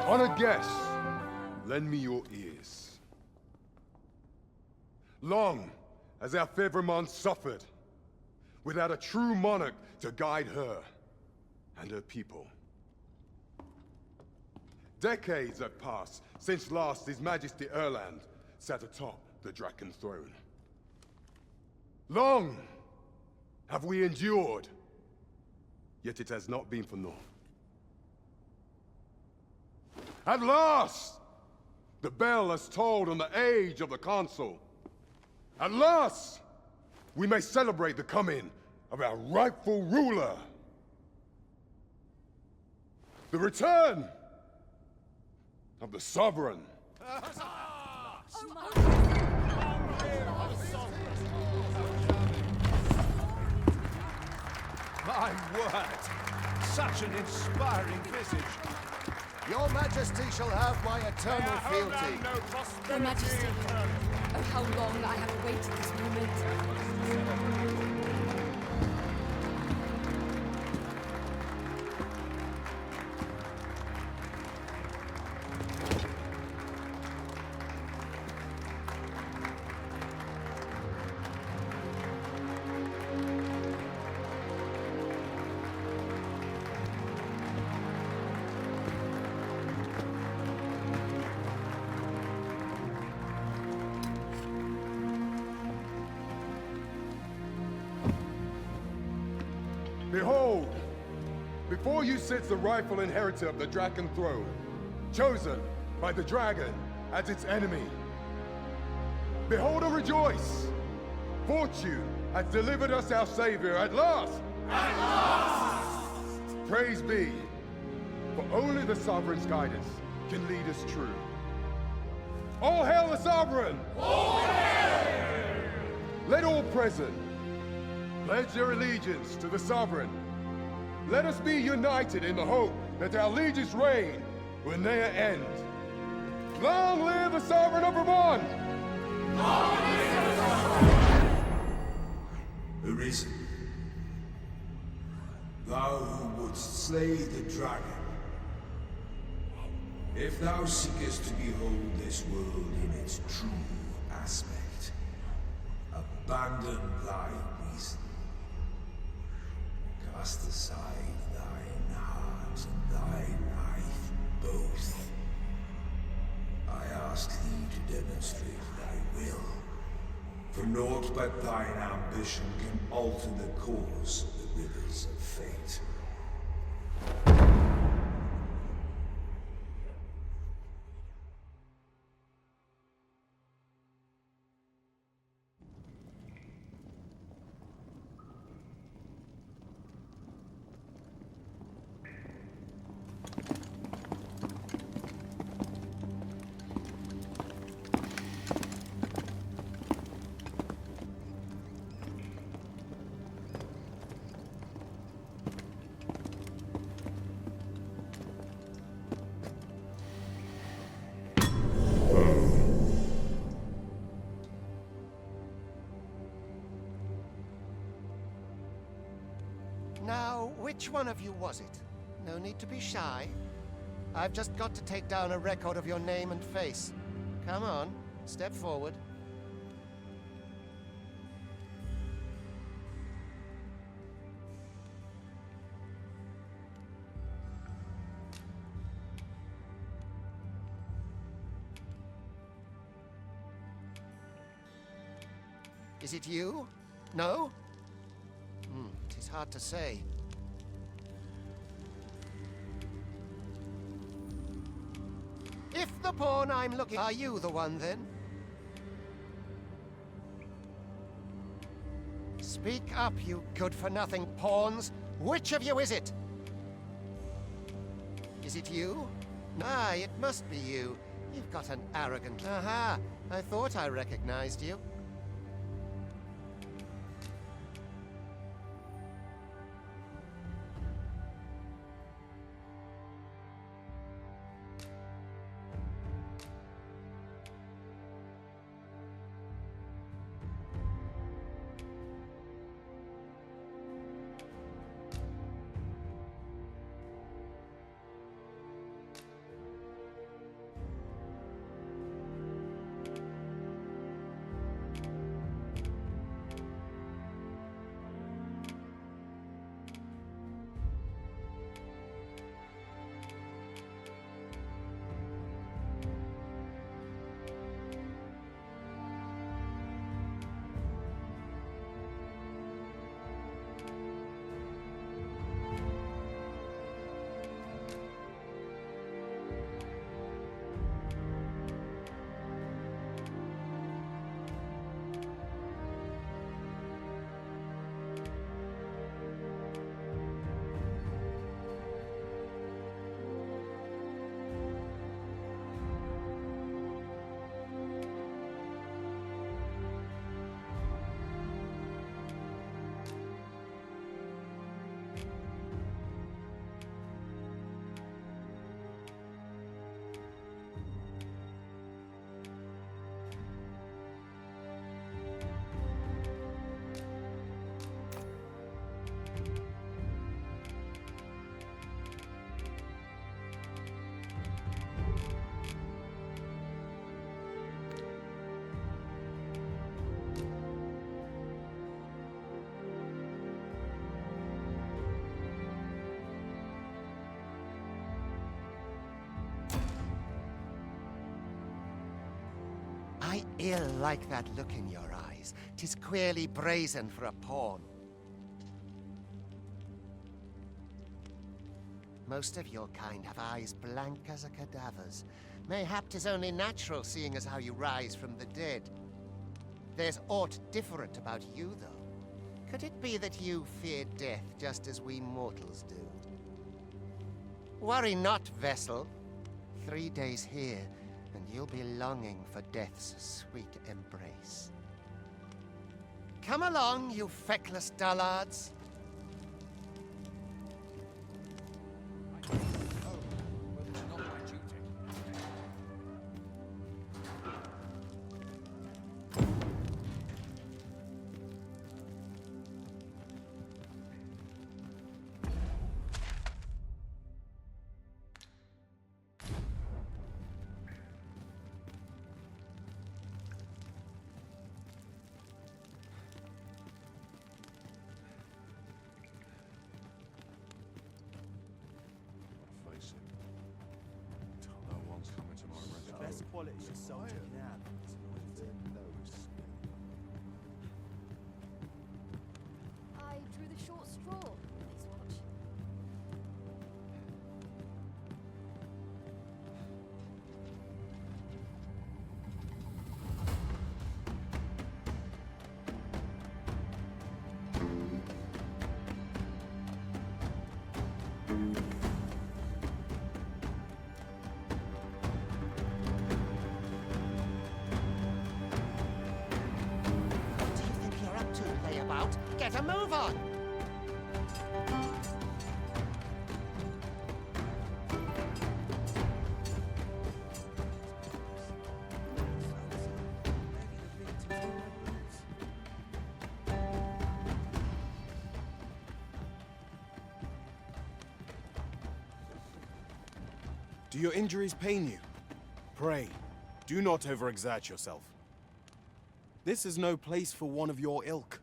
Honored guests, lend me your ears. Long has our Fevrimon suffered, without a true monarch to guide her and her people. Decades have passed since last His Majesty Erland sat atop the Draken throne. Long have we endured, yet it has not been for naught. At last, the bell has tolled on the age of the Council. At last, we may celebrate the coming of our rightful ruler. The return of the Sovereign. My word! Such an inspiring visage. Your Majesty shall have my eternal fealty. Your Majesty, oh how long I have awaited this moment. Behold, before you sits the rightful inheritor of the Draken throne, chosen by the dragon as its enemy. Behold and rejoice! Fortune has delivered us our savior at last! At last! Praise be, for only the Sovereign's guidance can lead us true. All hail the Sovereign! All hail! Let all present pledge their allegiance to the Sovereign. Let us be united in the hope that our liege's reign will ne'er end. Long live the Sovereign of Vermont! Long live the Sovereign! Arisen, thou who wouldst slay the dragon, if thou seekest to behold this world in its true aspect, abandon thy reason. Cast aside thine heart and thy life both. I ask thee to demonstrate thy will, for naught but thine ambition can alter the course of the rivers of fate. Now, which one of you was it? No need to be shy. I've just got to take down a record of your name and face. Come on, step forward. Is it you? No? It is hard to say. If the pawn I'm looking... Are you the one, then? Speak up, you good-for-nothing pawns. Which of you is it? Is it you? Ah, it must be you. You've got an arrogant... Aha! I thought I recognized you. I ill like that look in your eyes. 'Tis queerly brazen for a pawn. Most of your kind have eyes blank as a cadaver's. Mayhap 'tis only natural, seeing as how you rise from the dead. There's aught different about you, though. Could it be that you fear death just as we mortals do? Worry not, vessel. 3 days here, and you'll be longing for death's sweet embrace. Come along, you feckless dullards. Face it. No one's coming to my rescue. Best quality soldier can have. I drew the short straw. Please watch. What do you think you're up to, layabout? Get a move on! Do your injuries pain you? Pray, do not overexert yourself. This is no place for one of your ilk.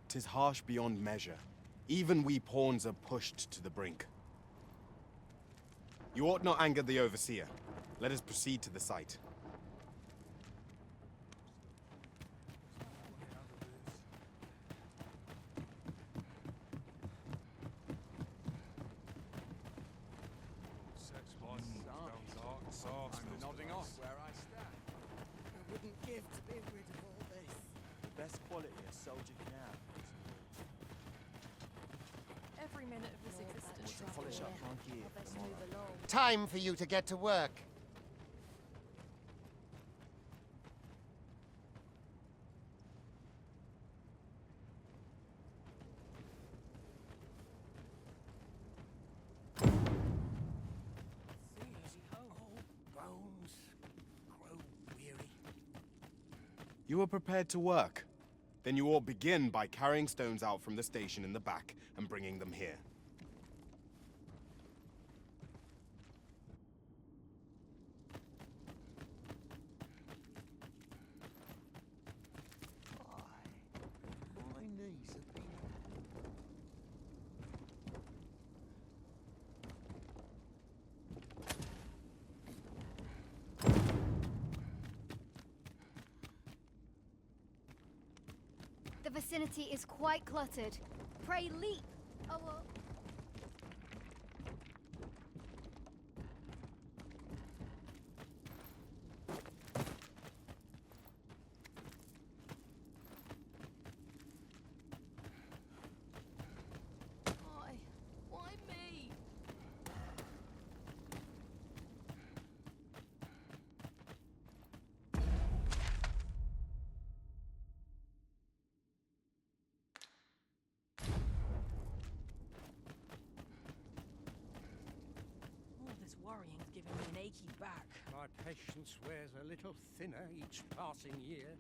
'Tis harsh beyond measure. Even we pawns are pushed to the brink. You ought not anger the overseer. Let us proceed to the site. I'm nodding off where I stand. I wouldn't give to be rid of all this. The best quality a soldier can have. Every minute of this existence. To polish up my gear for Best tomorrow. move along. Time for you to get to work. Bones grow weary. You are prepared to work. Then you ought begin by carrying stones out from the station in the back and bringing them here. My knees have been. The vicinity is quite cluttered. Pray leap! Oh well. Why me? All this worrying's giving me an achy back. My patience wears a little thinner each passing year.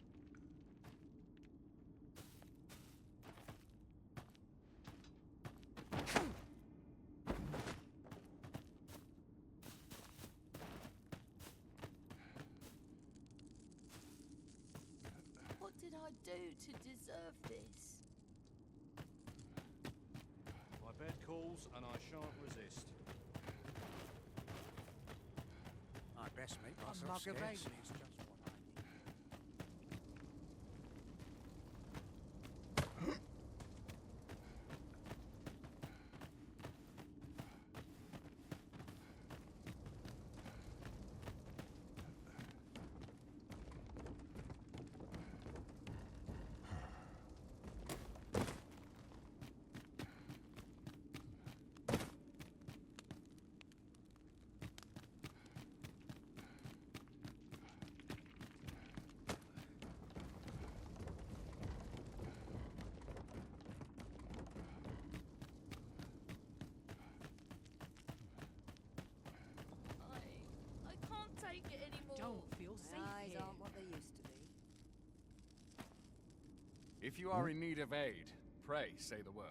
What did I do to deserve this? My bed calls and I shan't resist. I best make myself mug of ale scarce. is just what I need. If you are in need of aid, pray say the word.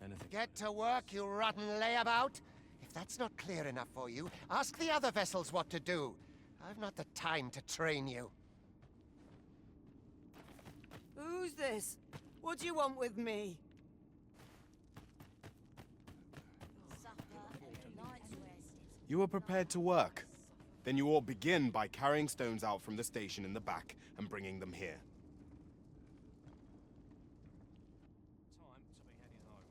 Anything? Get to work, you rotten layabout! If that's not clear enough for you, ask the other vessels what to do. I've not the time to train you. Who's this? What do you want with me? You are prepared to work. Then you ought begin by carrying stones out from the station in the back and bringing them here. Time to be heading home.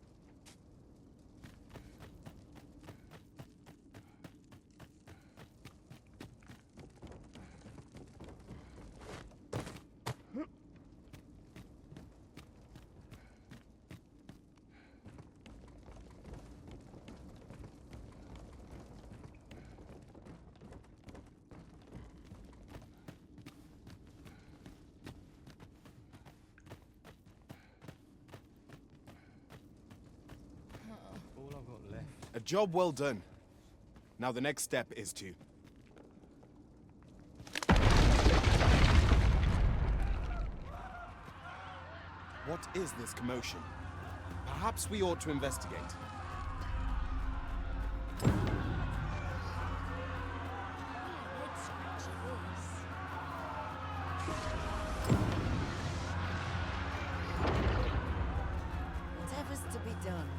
All I've got left. A job well done. Now the next step is to... What is this commotion? Perhaps we ought to investigate. Whatever's to be done.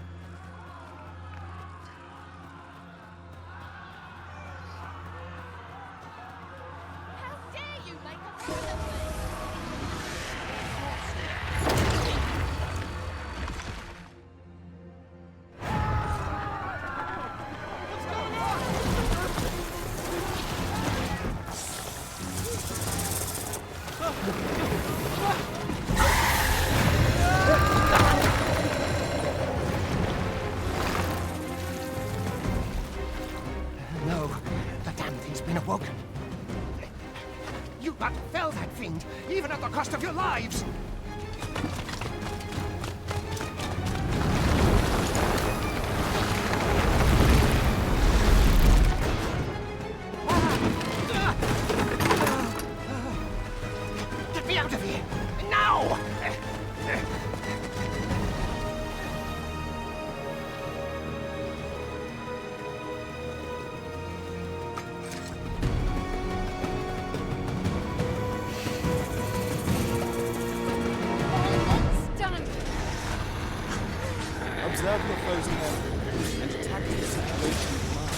How dare you make a fool of me? No, the damn thing's been awoken. You but fell that fiend, even at the cost of your lives! Get me out of here! Now! It's done. Observe your foes carefully and attack the situation with mind.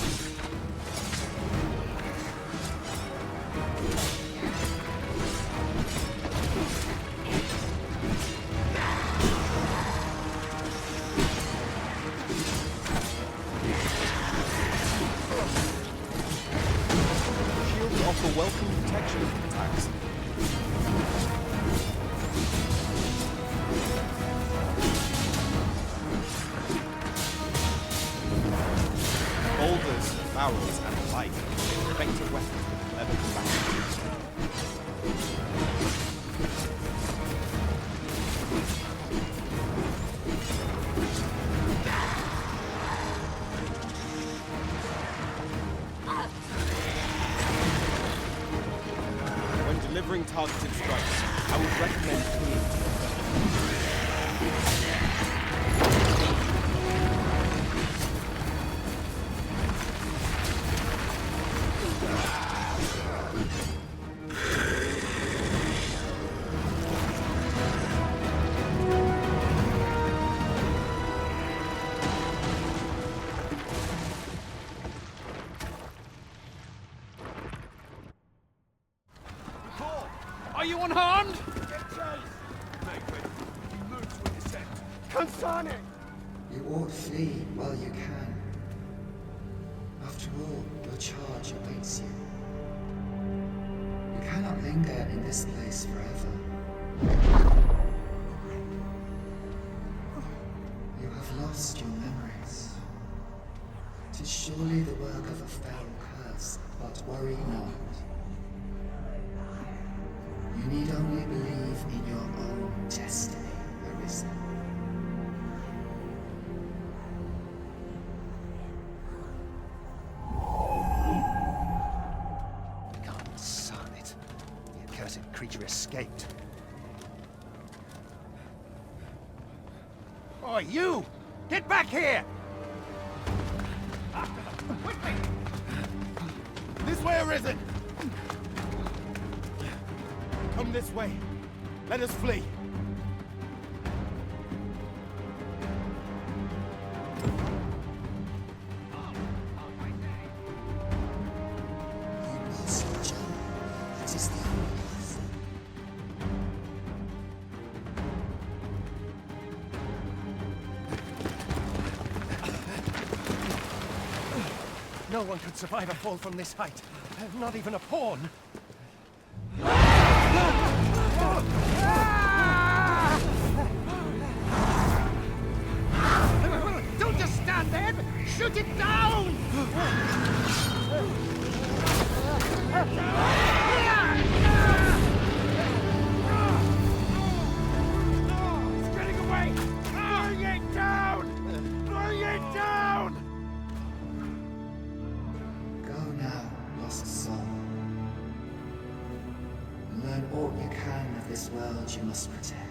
Shields offer welcome protection from attacks. Boulders, barrels, and the like make effective weapons with clever combatants. When delivering targeted strikes, I would recommend clean. Are you unharmed? You ought flee while you can. After all, your charge awaits you. You cannot linger in this place forever. You have lost your memories. 'Tis surely the work of a fell curse, but worry not. You need only believe in your own destiny, Arisen. God, son it. The accursed creature escaped. Oi, you! Get back here! This way, Arisen! Come this way. Let us flee. No one could survive a fall from this height. Not even a pawn. Don't just stand there! Shoot it down! It's getting away! Bring it down! Bring it down! Go now, lost soul. Learn all you can of this world you must protect.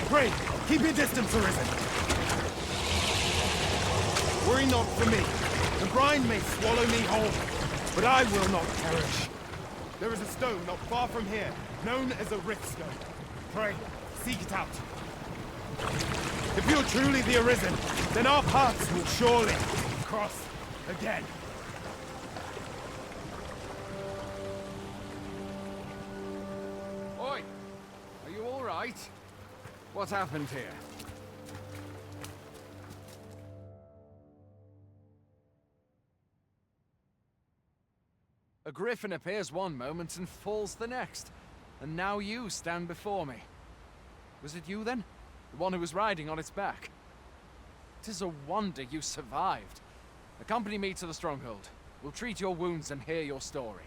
Pray, keep your distance, Arisen. Worry not for me. The brine may swallow me whole, but I will not perish. There is a stone not far from here, known as a rift stone. Pray, seek it out. If you're truly the Arisen, then our paths will surely cross again. Oi! Are you all right? What happened here? A griffin appears one moment and falls the next. And now you stand before me. Was it you then? The one who was riding on its back? 'Tis a wonder you survived. Accompany me to the stronghold. We'll treat your wounds and hear your story.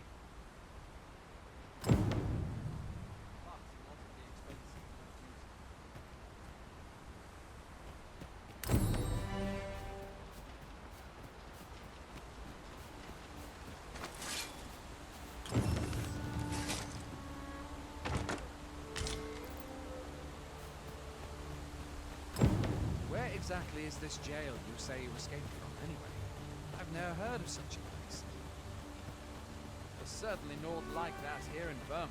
exactly is this jail you say you escaped from, anyway? I've never heard of such a place. There's certainly naught like that here in Vermont.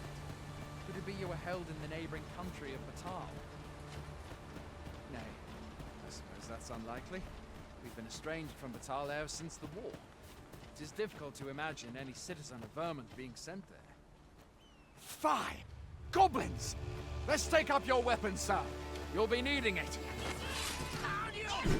Could it be you were held in the neighboring country of Batal? Nay, I suppose that's unlikely. We've been estranged from Batal ever since the war. It is difficult to imagine any citizen of Vermont being sent there. Fie! Goblins! Let's take up your weapons, sir. You'll be needing it. If you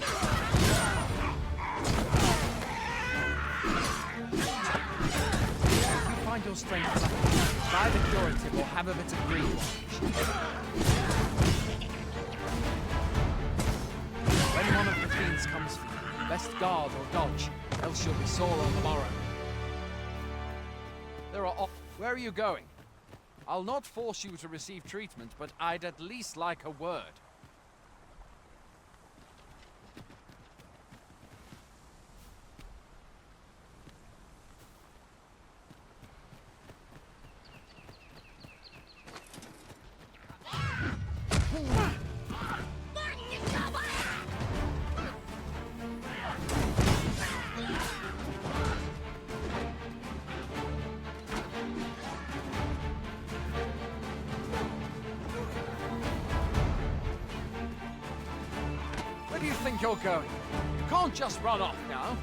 find your strength lacking, buy the curative or have a bit of greenwash. When one of the fiends comes for you, best guard or dodge, else you'll be sore on the morrow. Where are you going? I'll not force you to receive treatment, but I'd at least like a word. Where do you think you're going? You can't just run off now.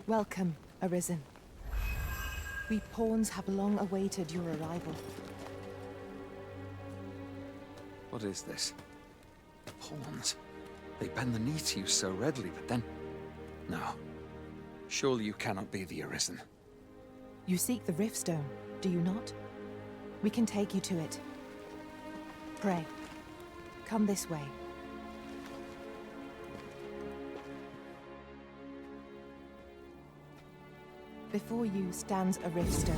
Welcome, Arisen. We pawns have long awaited your arrival. What is this? Pawns? They bend the knee to you so readily, but then... No. Surely you cannot be the Arisen. You seek the Riftstone, do you not? We can take you to it. Pray, come this way. Before you stands a Riftstone.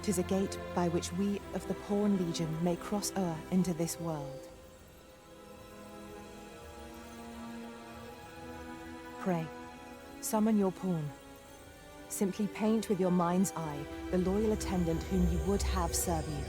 Tis a gate by which we of the Pawn Legion may cross o'er into this world. Pray, summon your pawn. Simply paint with your mind's eye the loyal attendant whom you would have serve you.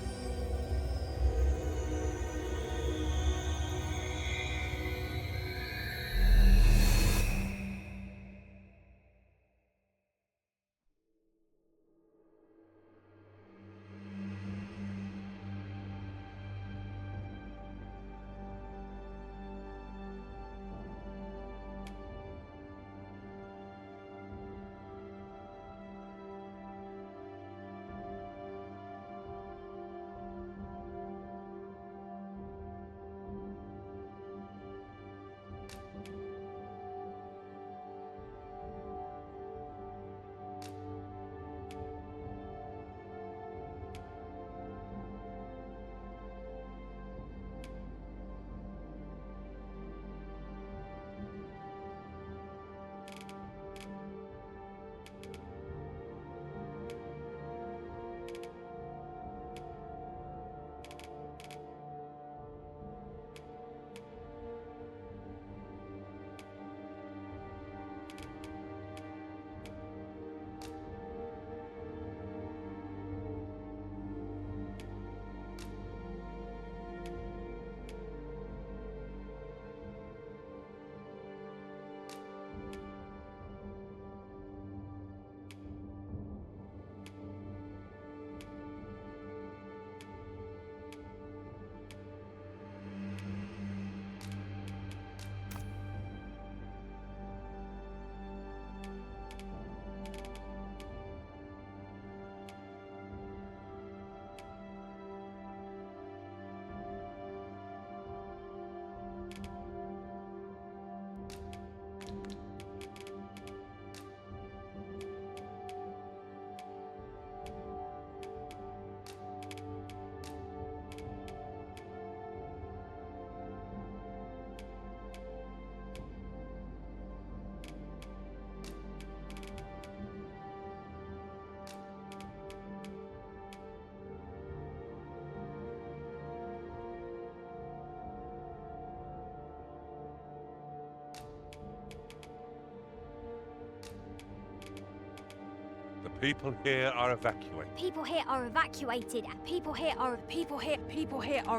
people here are evacuated. People here are evacuated. People here are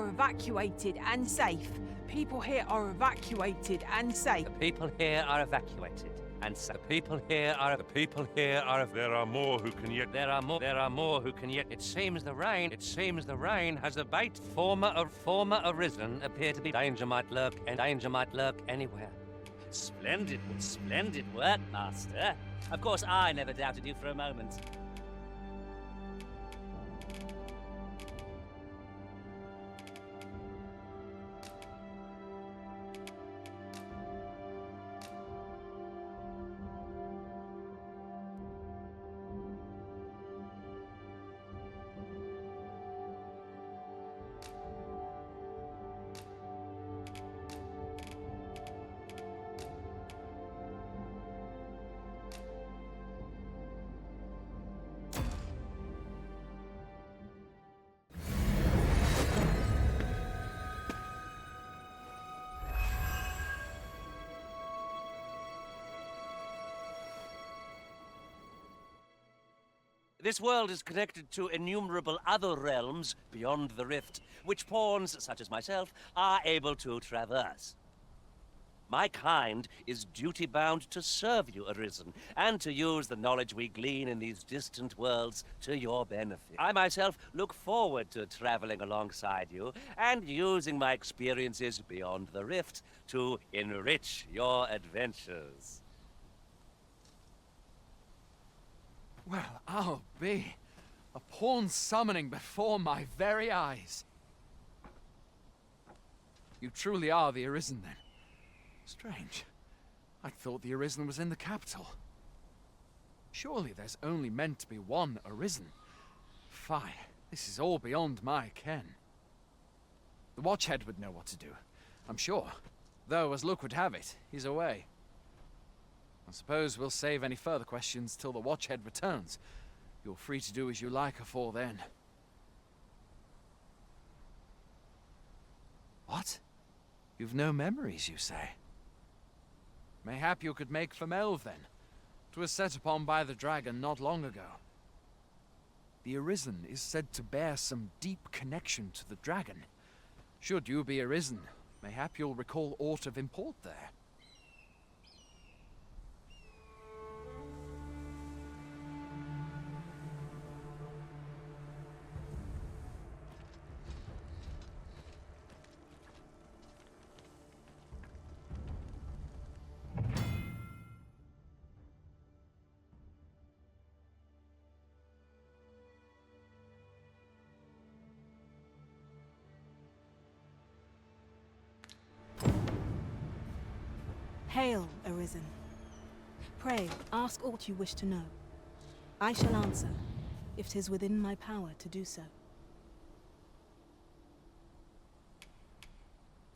evacuated and safe. People here are evacuated and safe. The people here are evacuated and safe. The people here are. The people here are. There are more who can yet. There are more who can yet. It seems the rain has abated. Former arisen appear to be. Danger might lurk anywhere. Splendid work, Master. Of course, I never doubted you for a moment. This world is connected to innumerable other realms beyond the rift, which pawns, such as myself, are able to traverse. My kind is duty-bound to serve you, Arisen, and to use the knowledge we glean in these distant worlds to your benefit. I myself look forward to traveling alongside you and using my experiences beyond the rift to enrich your adventures. Well, I'll be. A pawn summoning before my very eyes. You truly are the Arisen, then? Strange. I thought the Arisen was in the capital. Surely there's only meant to be one Arisen. Fie, this is all beyond my ken. The Watchhead would know what to do, I'm sure. Though, as luck would have it, he's away. I suppose we'll save any further questions till the Watchhead returns. You're free to do as you like afore then. What? You've no memories, you say? Mayhap you could make for Melve, then. 'Twas set upon by the dragon not long ago. The Arisen is said to bear some deep connection to the dragon. Should you be Arisen, mayhap you'll recall aught of import there. Hail, Arisen. Pray, ask aught you wish to know. I shall answer, if 'tis within my power to do so.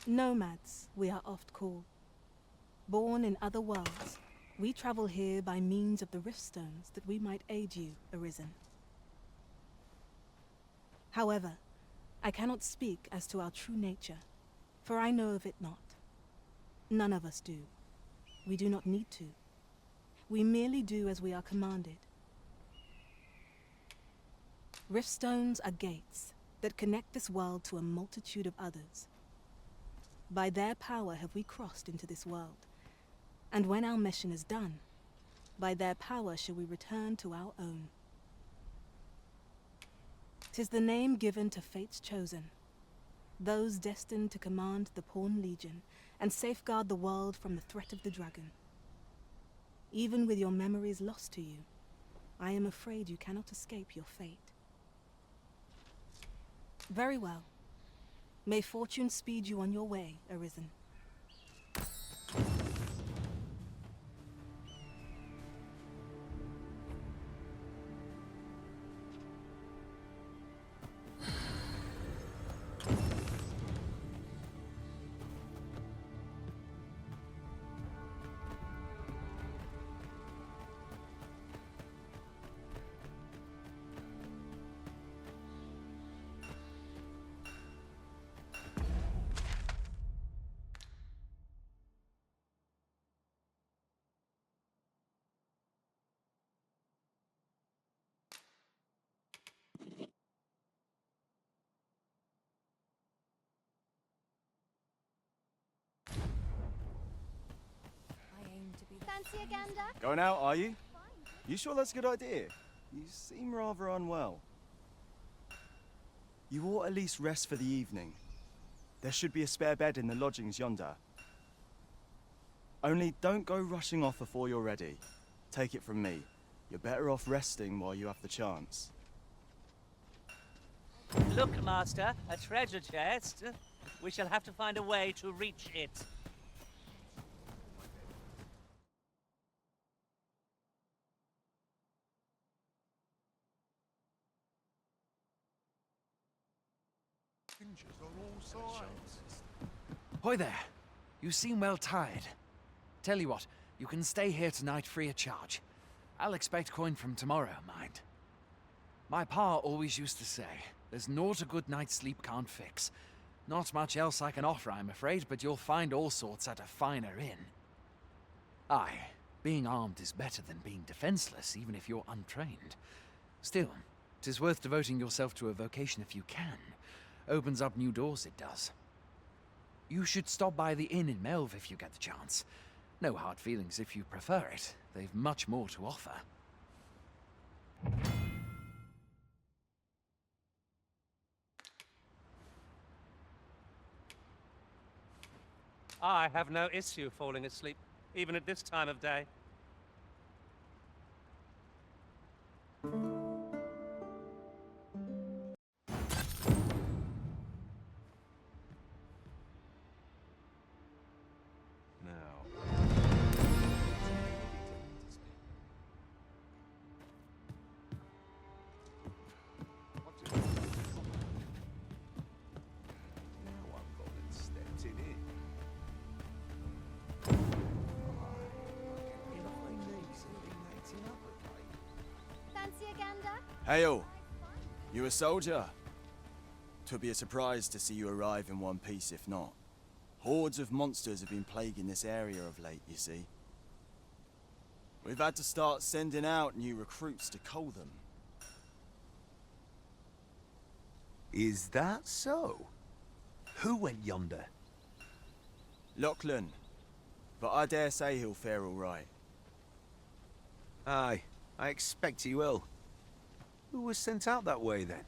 Nomads, we are oft called. Born in other worlds, we travel here by means of the riftstones that we might aid you, Arisen. However, I cannot speak as to our true nature, for I know of it not. None of us do. We do not need to. We merely do as we are commanded. Riftstones are gates that connect this world to a multitude of others. By their power have we crossed into this world, and when our mission is done, by their power shall we return to our own. 'Tis the name given to fate's chosen, those destined to command the Pawn Legion and safeguard the world from the threat of the dragon. Even with your memories lost to you, I am afraid you cannot escape your fate. Very well. May fortune speed you on your way, Arisen. Gander? Going out, are you? You sure that's a good idea? You seem rather unwell. You ought at least rest for the evening. There should be a spare bed in the lodgings yonder. Only don't go rushing off before you're ready. Take it from me. You're better off resting while you have the chance. Look, Master, a treasure chest. We shall have to find a way to reach it. Hoy there. You seem well tired. Tell you what, you can stay here tonight free of charge. I'll expect coin from tomorrow, mind. My pa always used to say, there's naught a good night's sleep can't fix. Not much else I can offer, I'm afraid, but you'll find all sorts at a finer inn. Aye, being armed is better than being defenseless, even if you're untrained. Still, 'tis worth devoting yourself to a vocation if you can. Opens up new doors, it does. You should stop by the inn in Melve if you get the chance. No hard feelings if you prefer it. They've much more to offer. I have no issue falling asleep, even at this time of day. Fancy a gander? Hail! You a soldier? 'Twould be a surprise to see you arrive in one piece if not. Hordes of monsters have been plaguing this area of late, you see. We've had to start sending out new recruits to cull them. Is that so? Who went yonder? Lachlan. But I dare say he'll fare all right. Aye, I expect he will. Who was sent out that way, then?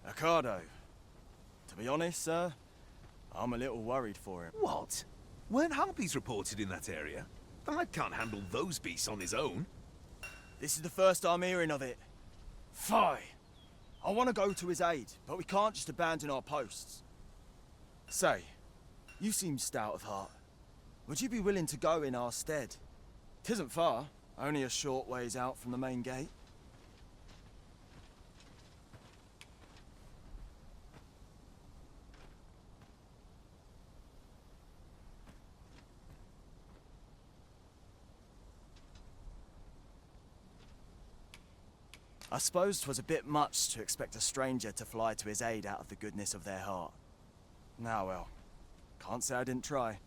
Ocado. To be honest, sir, I'm a little worried for him. What? Weren't harpies reported in that area? The lad can't handle those beasts on his own. This is the first I'm hearing of it. Fie! I want to go to his aid, but we can't just abandon our posts. Say, you seem stout of heart. Would you be willing to go in our stead? 'Tisn't far, only a short ways out from the main gate. I suppose 'twas a bit much to expect a stranger to fly to his aid out of the goodness of their heart. Now well, can't say I didn't try.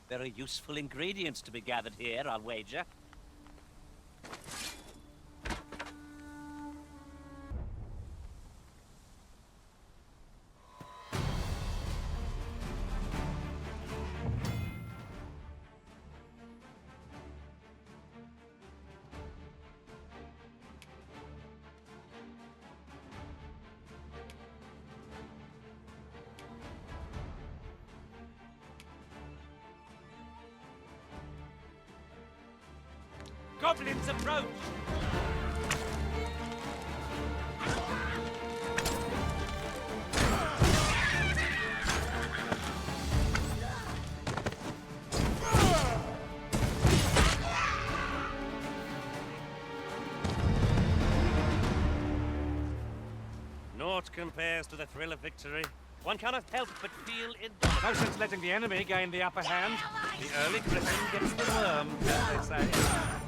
Very useful ingredients to be gathered here, I'll wager. Goblins approach! Naught compares to the thrill of victory. One cannot help but feel indomitable. No sense letting the enemy gain the upper hand. The early griffin gets the worm, as they say.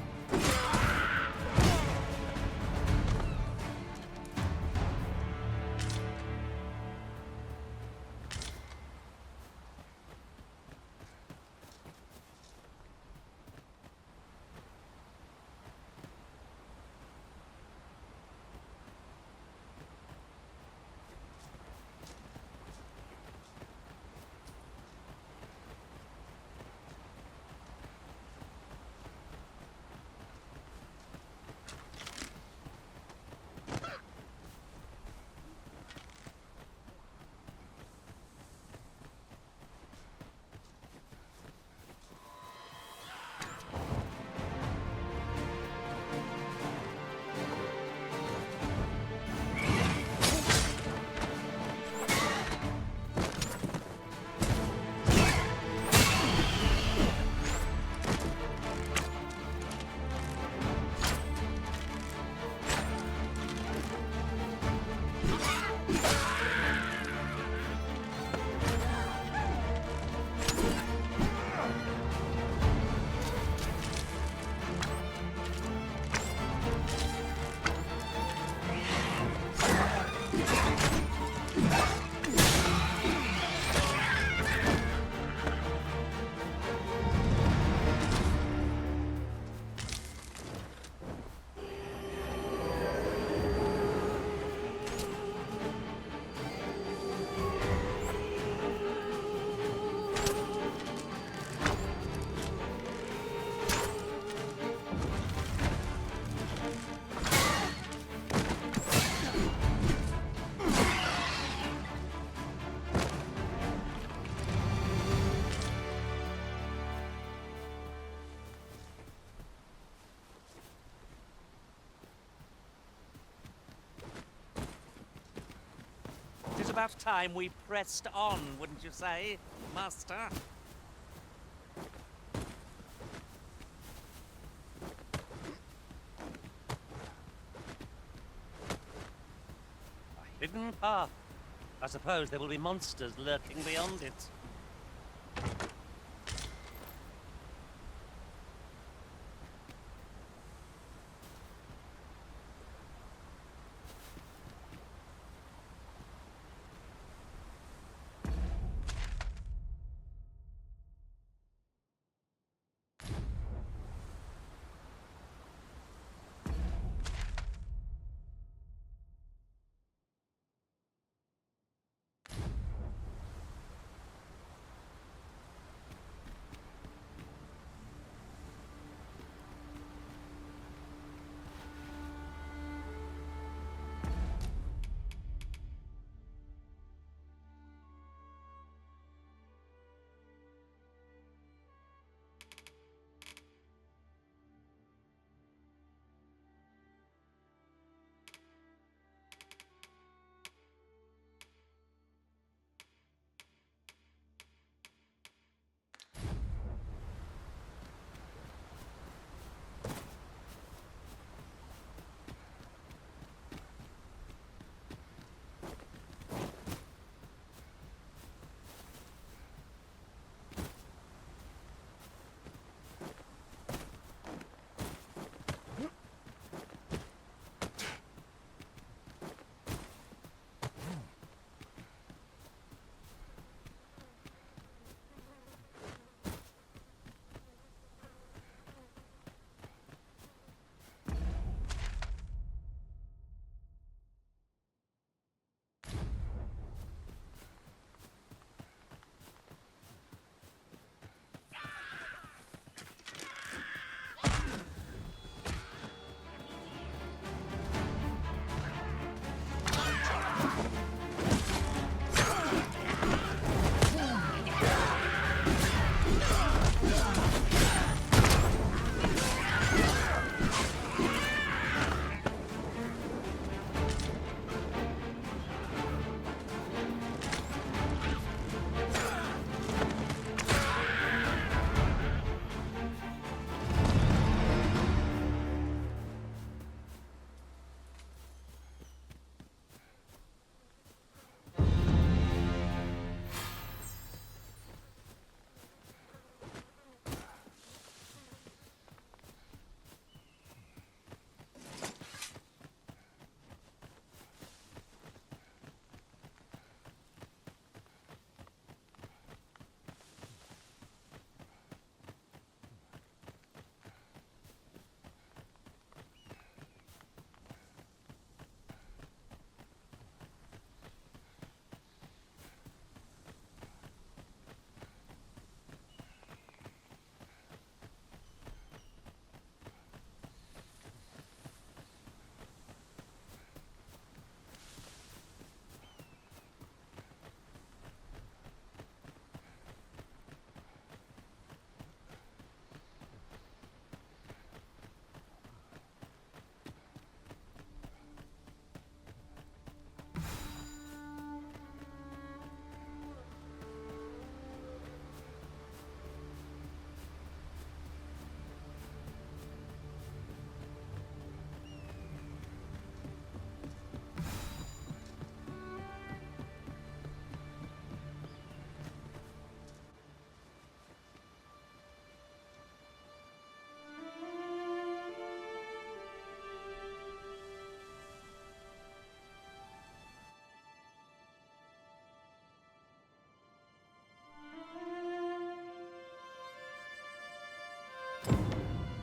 about time we pressed on, wouldn't you say, Master? A hidden path. I suppose there will be monsters lurking beyond it.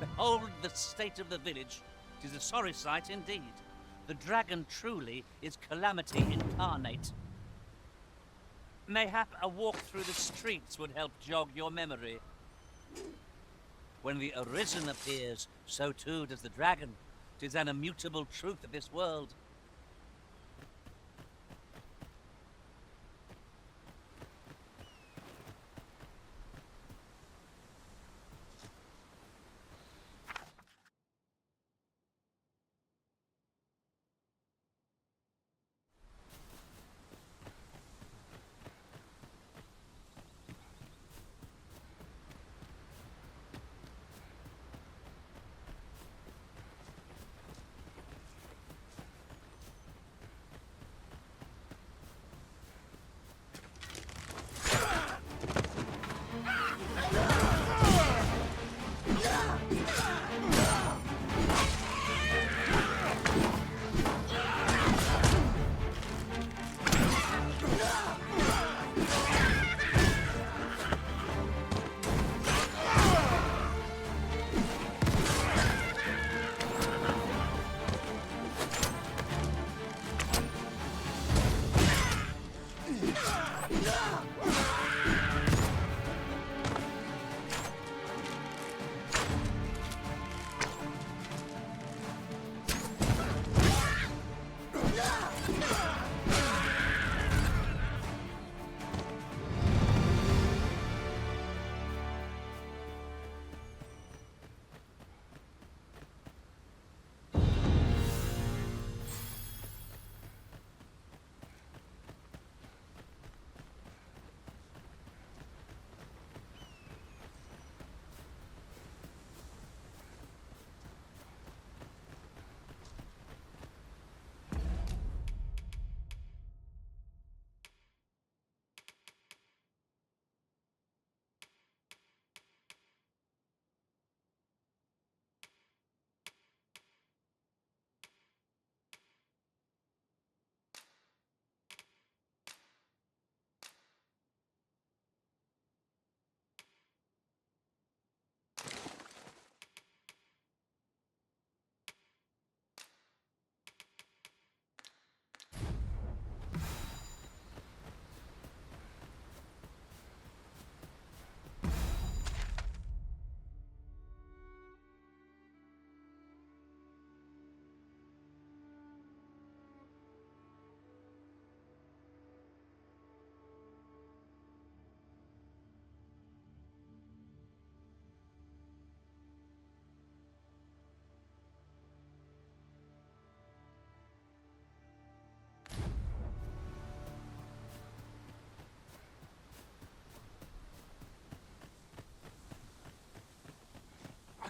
Behold the state of the village. 'Tis a sorry sight indeed. The dragon truly is calamity incarnate. Mayhap a walk through the streets would help jog your memory. When the Arisen appears, so too does the dragon. 'Tis an immutable truth of this world.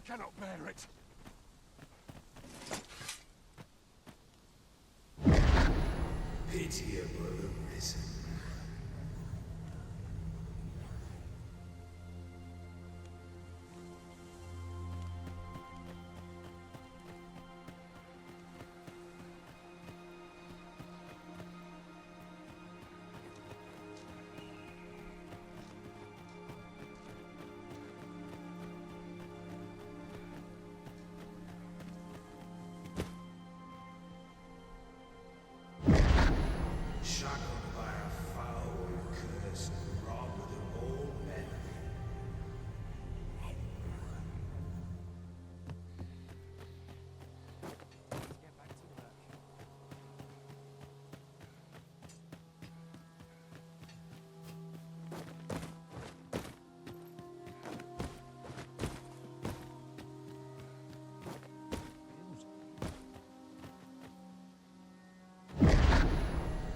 cannot bear it. Pitiable arisen. Shackled by a foul curse, robbed of all memory.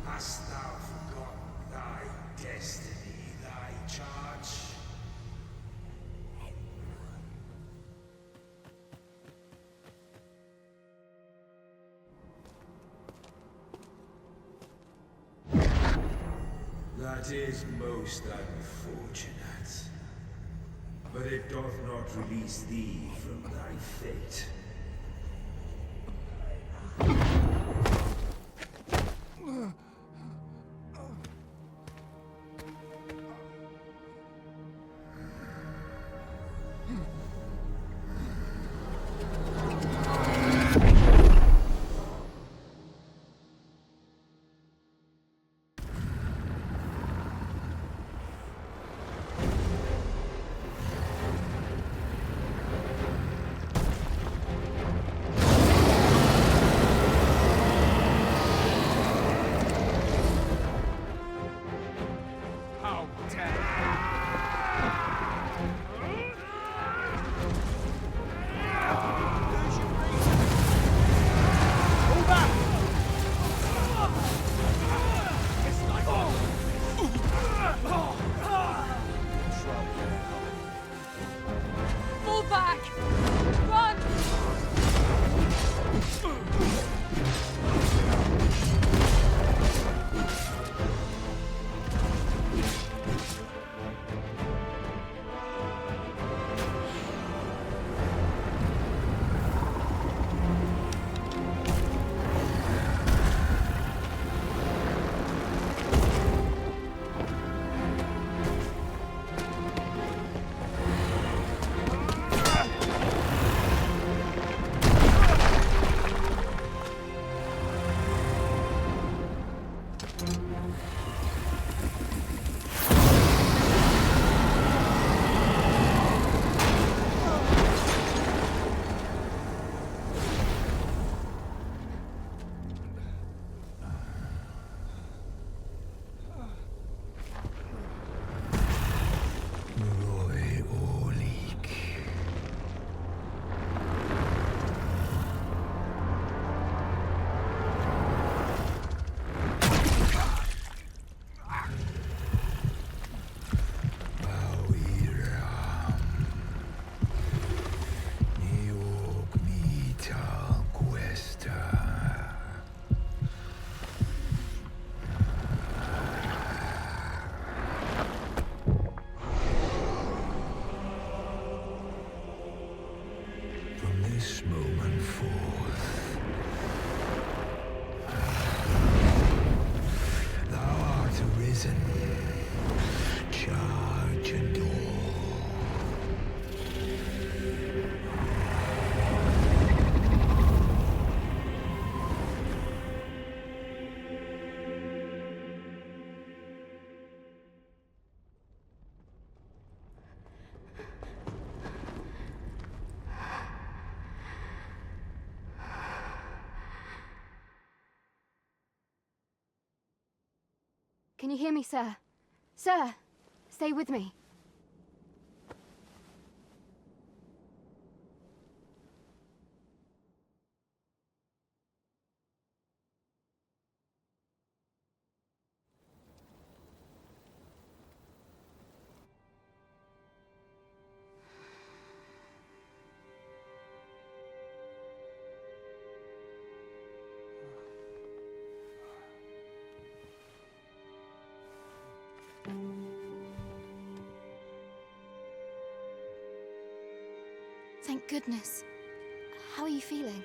Hast thou forgotten thy destiny, thy charge? That is most unfortunate. But it doth not release thee from thy fate. How dare Pull back! Fall back! Run! Roy Orleek. Bawiram. Niogmita Cuesta. From this moment forth, thou art arisen. Charge and all. Can you hear me, sir? Sir, stay with me. Thank goodness. How are you feeling?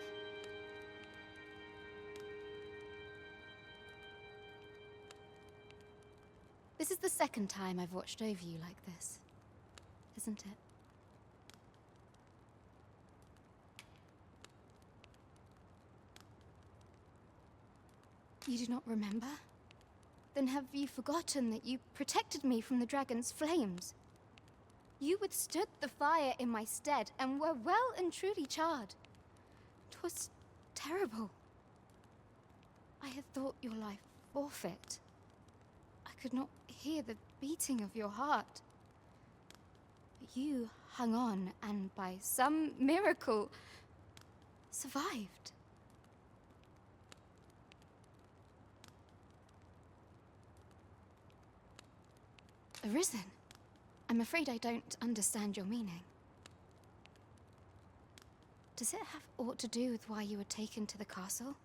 This is the second time I've watched over you like this, isn't it? You do not remember? Then have you forgotten that you protected me from the dragon's flames? You withstood the fire in my stead and were well and truly charred. 'Twas terrible. I had thought your life forfeit. I could not hear the beating of your heart. But you hung on and by some miracle survived. Arisen? I'm afraid I don't understand your meaning. Does it have aught to do with why you were taken to the castle?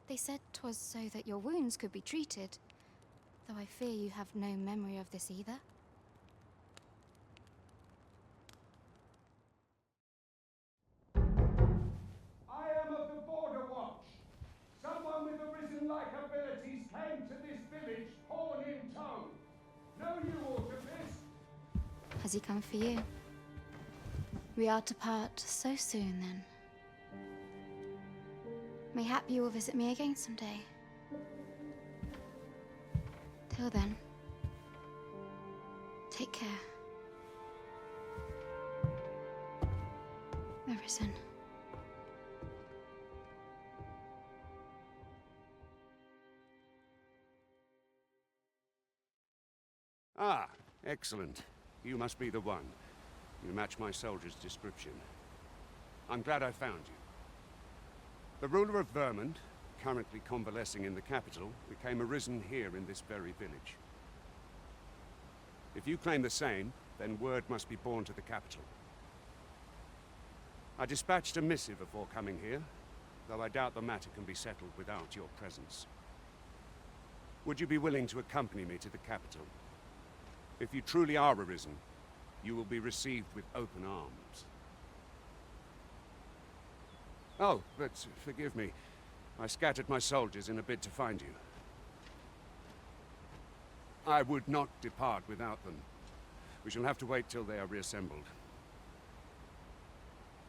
They said 'twas so that your wounds could be treated, though I fear you have no memory of this either. I am of the Border Watch. Someone with Arisen-like abilities came to this village, horn in tow. Know you aught of this? Has he come for you? We are to part so soon, then. Mayhap you will visit me again someday. Till then, take care. Arisen. Ah, excellent. You must be the one. You match my soldier's description. I'm glad I found you. The ruler of Vermund, currently convalescing in the capital, became arisen here in this very village. If you claim the same, then word must be borne to the capital. I dispatched a missive before coming here, though I doubt the matter can be settled without your presence. Would you be willing to accompany me to the capital? If you truly are arisen, you will be received with open arms. Oh, but forgive me. I scattered my soldiers in a bid to find you. I would not depart without them. We shall have to wait till they are reassembled.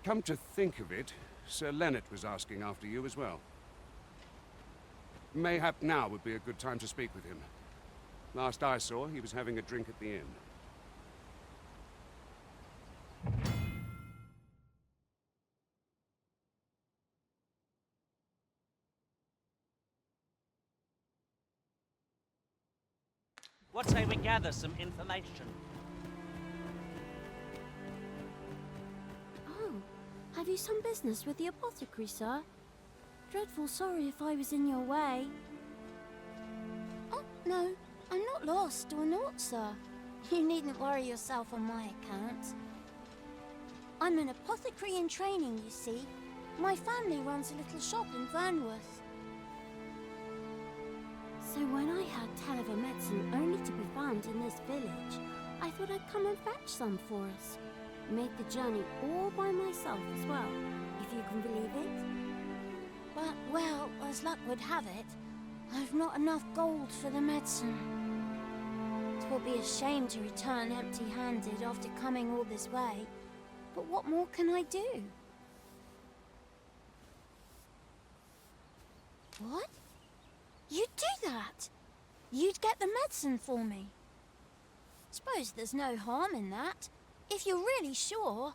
Come to think of it, Sir Leonard was asking after you as well. Mayhap now would be a good time to speak with him. Last I saw, he was having a drink at the inn. What say we gather some information? Oh, have you some business with the apothecary, sir? Dreadful sorry if I was in your way. Oh, no, I'm not lost or naught, sir. You needn't worry yourself on my account. I'm an apothecary in training, you see. My family runs a little shop in Vernworth. So when I heard tell of a medicine only to be found in this village, I thought I'd come and fetch some for us. Made the journey all by myself as well, if you can believe it. But, well, as luck would have it, I've not enough gold for the medicine. 'Twill be a shame to return empty-handed after coming all this way. But what more can I do? What? You'd do that? You'd get the medicine for me? Suppose there's no harm in that. If you're really sure.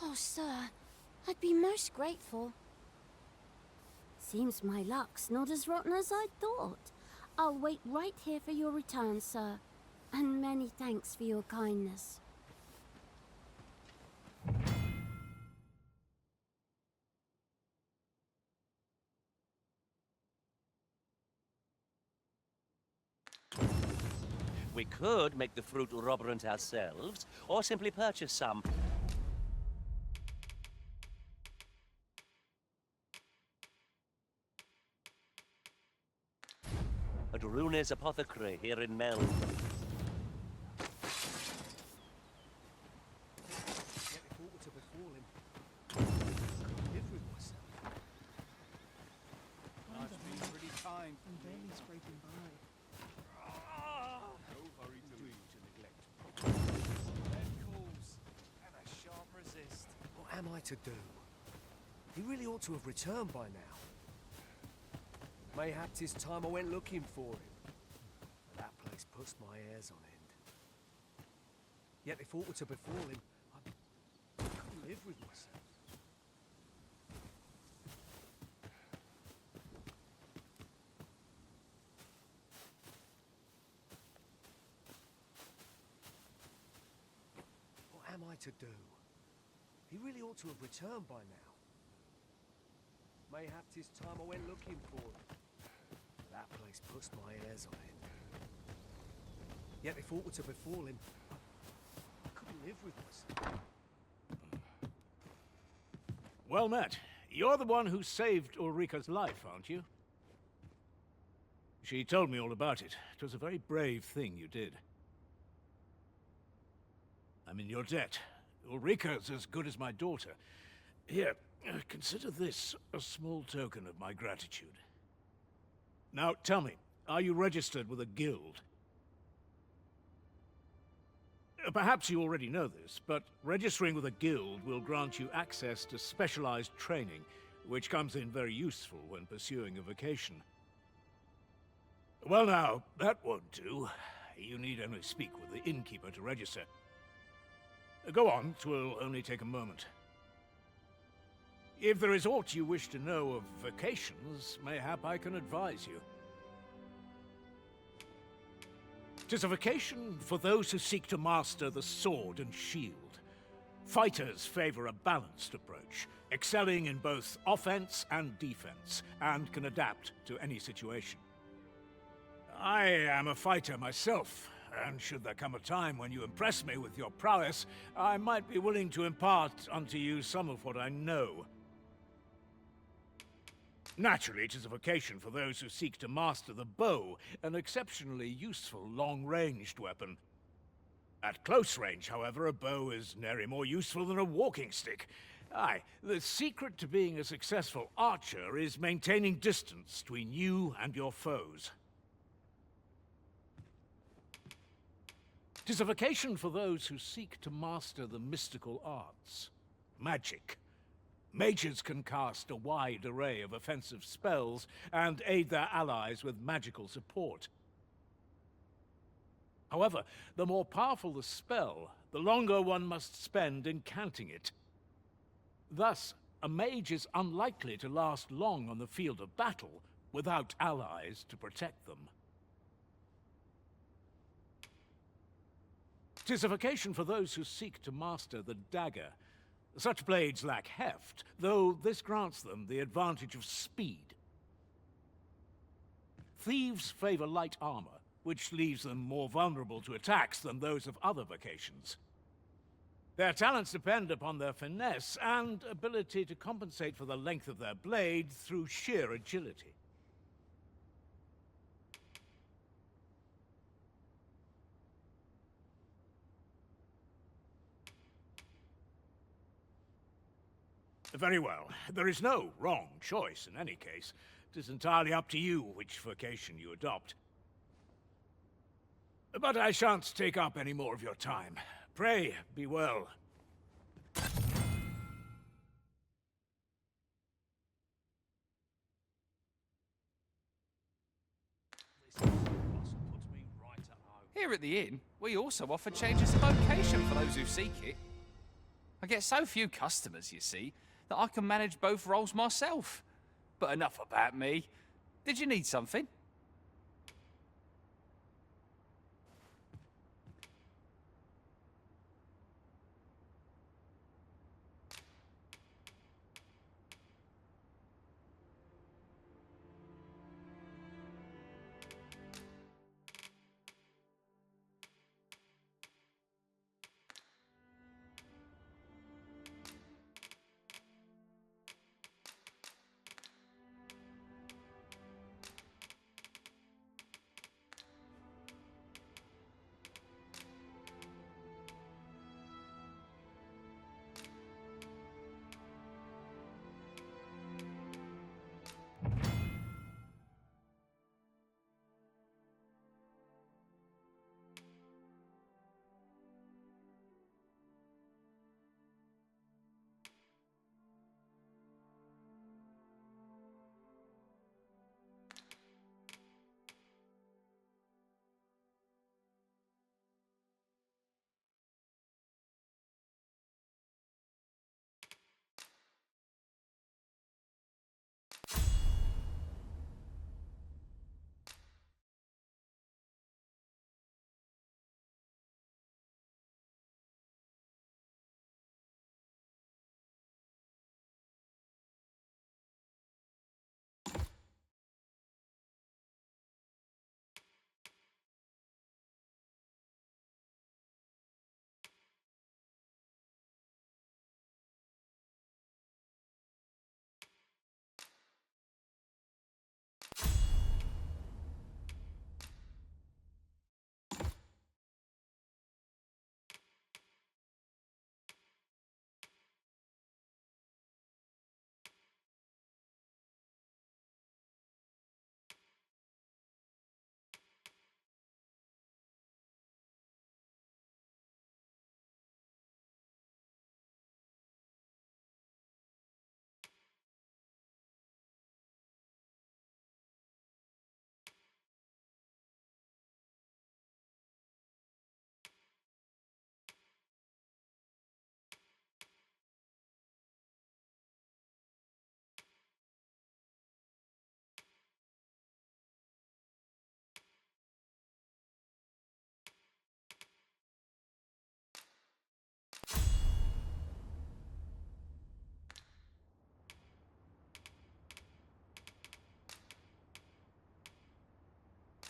Oh, sir, I'd be most grateful. Seems my luck's not as rotten as I thought. I'll wait right here for your return, sir. And many thanks for your kindness. We could make the fruit roberant ourselves, or simply purchase some. At Rune's apothecary here in Meln. passing by. No hurry to leave. Red calls, and a sharp resist. What am I to do? He really ought to have returned by now. Mayhap 'tis time I went looking for him. But that place puts my hairs on end. Yet if aught were to befall him, I couldn't live with myself. What am I to do? He really ought to have returned by now. Mayhap 'tis time I went looking for him. That place puts my hairs on end. Yet if aught were to befall him, I couldn't live with myself. Well met. You're the one who saved Ulrika's life, aren't you? She told me all about it. It was a very brave thing you did. I'm in your debt. Ulrika's as good as my daughter. Here, consider this a small token of my gratitude. Now, tell me, are you registered with a guild? Perhaps you already know this, but registering with a guild will grant you access to specialized training, which comes in very useful when pursuing a vocation. Well now, that won't do. You need only speak with the innkeeper to register. Go on, 'twill only take a moment. If there is aught you wish to know of vocations, mayhap I can advise you. 'Tis a vocation for those who seek to master the sword and shield. Fighters favor a balanced approach, excelling in both offense and defense, and can adapt to any situation. I am a fighter myself, and should there come a time when you impress me with your prowess, I might be willing to impart unto you some of what I know. Naturally, it is a vocation for those who seek to master the bow, an exceptionally useful long-ranged weapon. At close range, however, a bow is nary more useful than a walking stick. Aye, the secret to being a successful archer is maintaining distance between you and your foes. 'Tis a vocation for those who seek to master the mystical arts. Magic. Mages can cast a wide array of offensive spells and aid their allies with magical support. However, the more powerful the spell, the longer one must spend in counting it. Thus, a mage is unlikely to last long on the field of battle without allies to protect them. 'Tis a vocation for those who seek to master the dagger. Such blades lack heft, though this grants them the advantage of speed. Thieves favor light armor, which leaves them more vulnerable to attacks than those of other vocations. Their talents depend upon their finesse and ability to compensate for the length of their blade through sheer agility. Very well. There is no wrong choice in any case. It is entirely up to you which vocation you adopt. But I shan't take up any more of your time. Pray, be well. Here at the inn, we also offer changes of vocation for those who seek it. I get so few customers, you see, that I can manage both roles myself. But enough about me. Did you need something?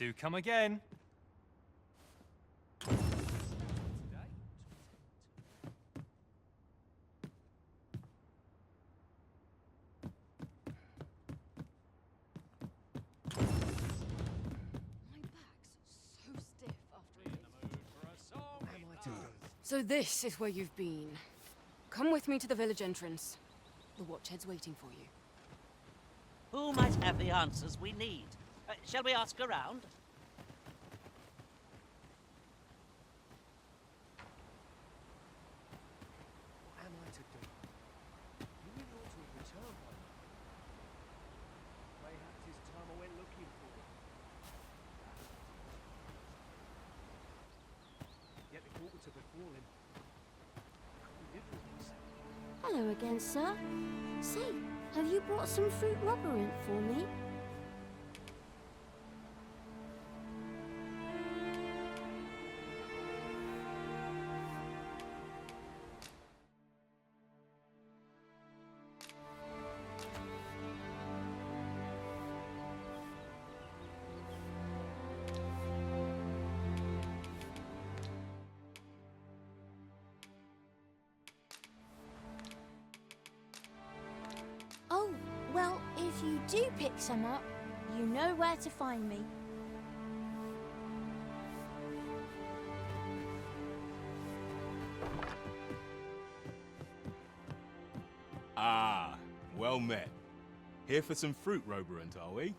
Do come again. So this is where you've been. Come with me to the village entrance. The Watchhead's waiting for you. Who might have the answers we need? Shall we ask around? What am I to do? You really ought to have returned by now. Mayhaps it's time I went looking for him. Yet if aught were to befall him, I couldn't live with myself. Hello again, sir. Say, have you brought some fruit rubberant for me? Oh, well, if you do pick some up, you know where to find me. Ah, well met. Here for some fruit roberant, are we?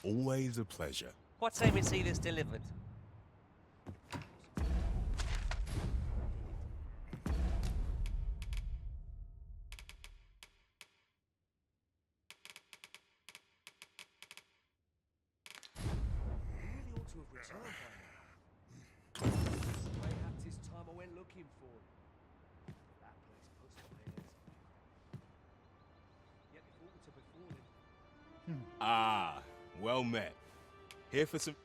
Always a pleasure. What say we see this delivered? Really ought to have returned by now. Mayhaps it's time I went looking for him. That place puts my ears on. Yet if aught were to befall him, Ah, well met. Here for some...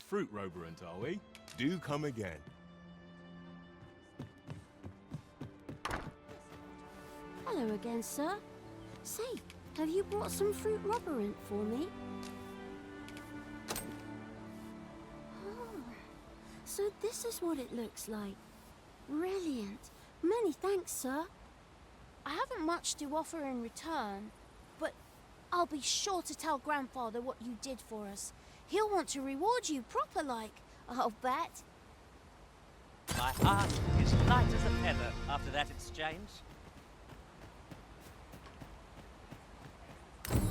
fruit roberant, are we? Do come again. Hello again, sir. Say, have you brought some fruit rubberant for me? Oh, so this is what it looks like. Brilliant. Many thanks, sir. I haven't much to offer in return, but I'll be sure to tell Grandfather what you did for us. He'll want to reward you proper-like, I'll bet. My heart is light as a feather after that exchange. What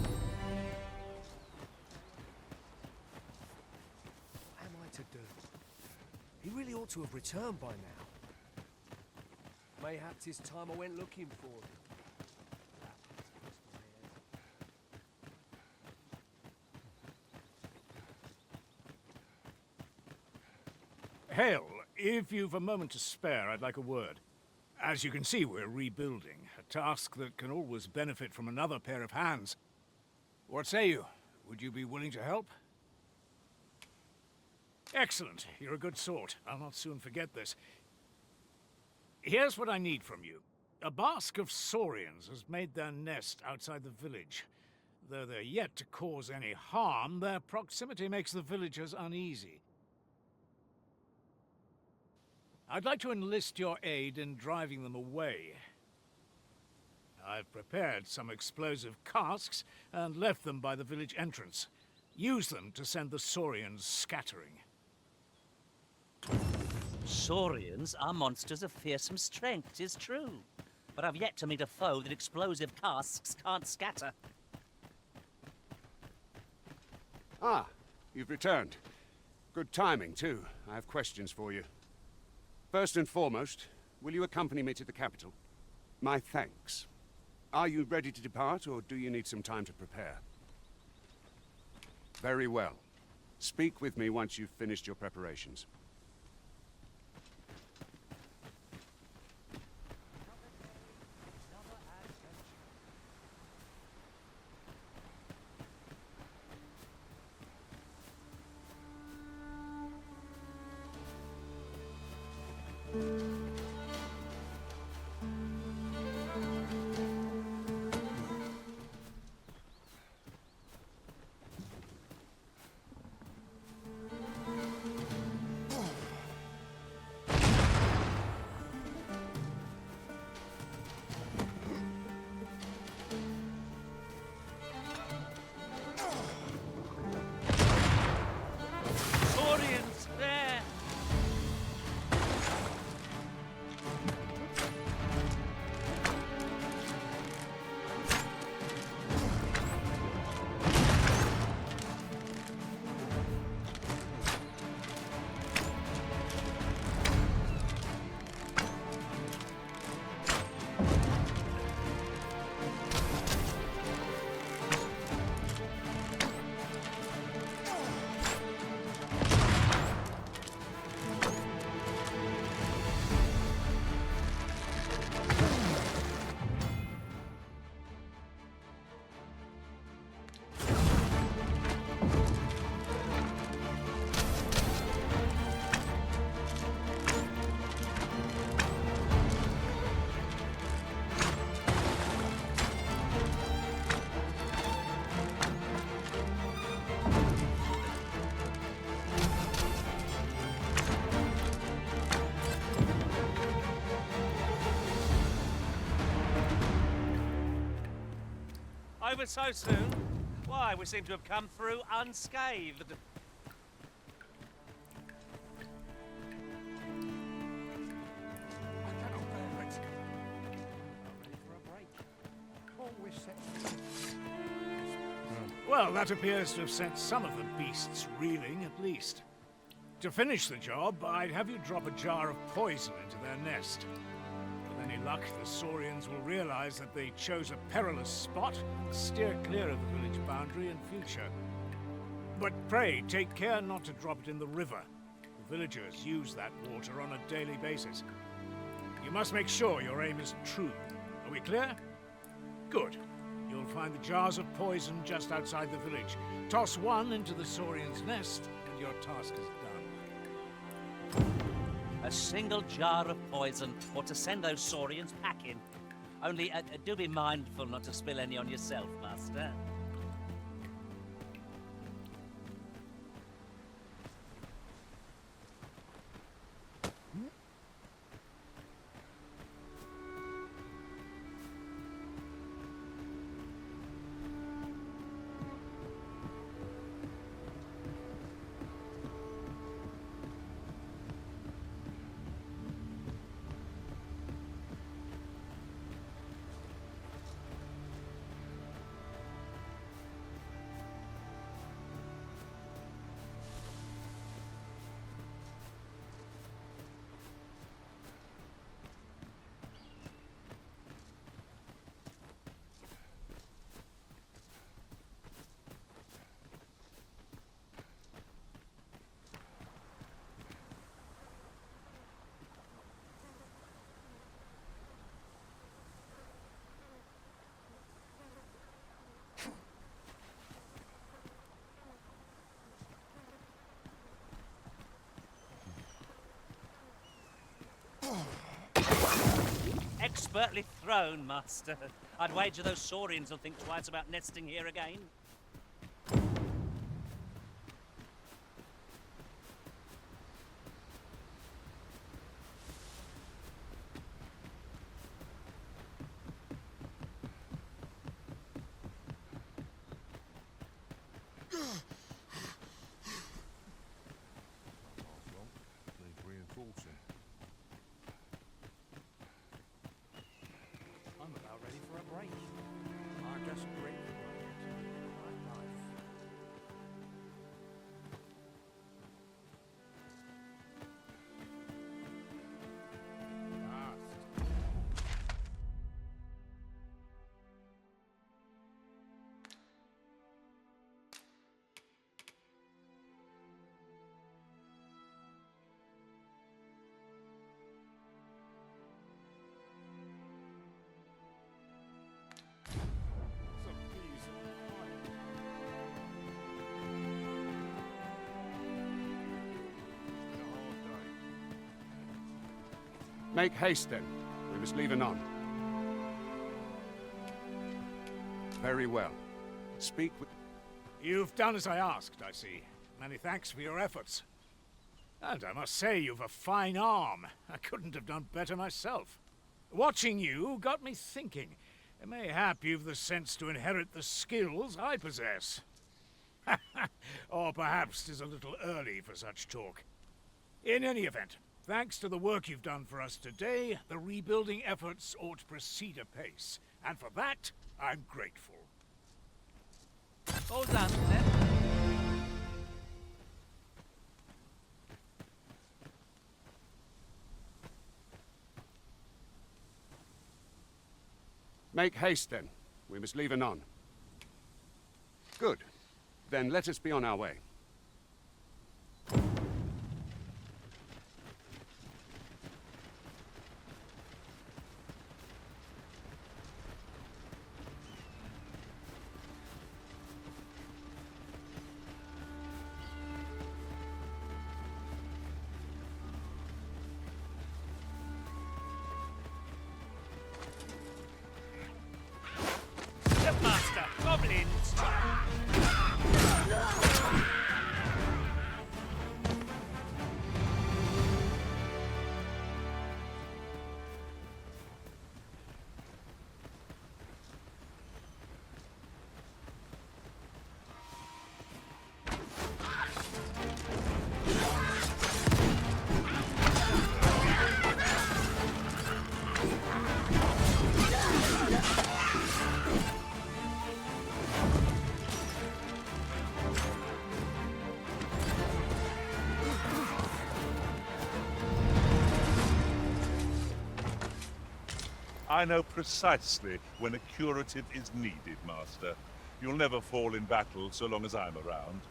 am I to do? He really ought to have returned by now. Mayhaps it's time I went looking for him. Hale, if you've a moment to spare, I'd like a word. As you can see, we're rebuilding, a task that can always benefit from another pair of hands. What say you? Would you be willing to help? Excellent. You're a good sort. I'll not soon forget this. Here's what I need from you. A basque of saurians has made their nest outside the village. Though they're yet to cause any harm, their proximity makes the villagers uneasy. I'd like to enlist your aid in driving them away. I've prepared some explosive casks and left them by the village entrance. Use them to send the saurians scattering. Saurians are monsters of fearsome strength, 'tis true. But I've yet to meet a foe that explosive casks can't scatter. Ah, you've returned. Good timing, too. I have questions for you. First and foremost, will you accompany me to the capital? My thanks. Are you ready to depart, or do you need some time to prepare? Very well. Speak with me once you've finished your preparations. Saurians, there! Over so soon? Why, we seem to have come through unscathed. I cannot bear it. Not ready for a break. Always set. Well, that appears to have sent some of the beasts reeling, at least. To finish the job, I'd have you drop a jar of poison into their nest. With any luck, the saurians will realize that they chose a perilous spot and steer clear of the village boundary in future. But pray, take care not to drop it in the river. The villagers use that water on a daily basis. You must make sure your aim is true. Are we clear? Good. You'll find the jars of poison just outside the village. Toss one into the saurian's nest, and your task is done. A single jar of poison, or to send those saurians packing. Only, do be mindful not to spill any on yourself, Master. Expertly thrown, Master. I'd wager those saurians will think twice about nesting here again. Needs reinforcing. I'm about ready for a break. I'm just grateful I get to live my life. Make haste, then. We must leave anon. Very well. Speak with... You've done as I asked, I see. Many thanks for your efforts. And I must say, you've a fine arm. I couldn't have done better myself. Watching you got me thinking. Mayhap you've the sense to inherit the skills I possess. Or perhaps 'tis a little early for such talk. In any event, thanks to the work you've done for us today, the rebuilding efforts ought to proceed apace. And for that, I'm grateful. All done, then. Make haste, then. We must leave anon. Good. Then let us be on our way. Master, goblins! I know precisely when a curative is needed, Master. You'll never fall in battle so long as I'm around.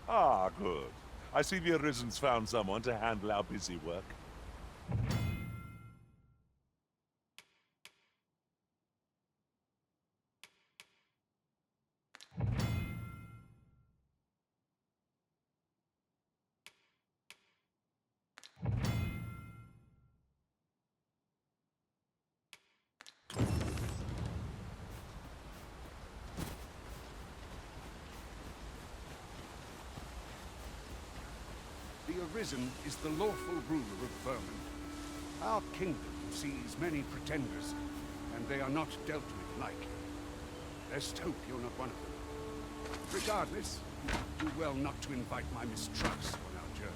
Ah, good. I see the Arisen's found someone to handle our busy work. The Arisen is the lawful ruler of Vermin. Our kingdom sees many pretenders, and they are not dealt with lightly. Let's hope you're not one of them. Regardless, do well not to invite my mistrust on our journey.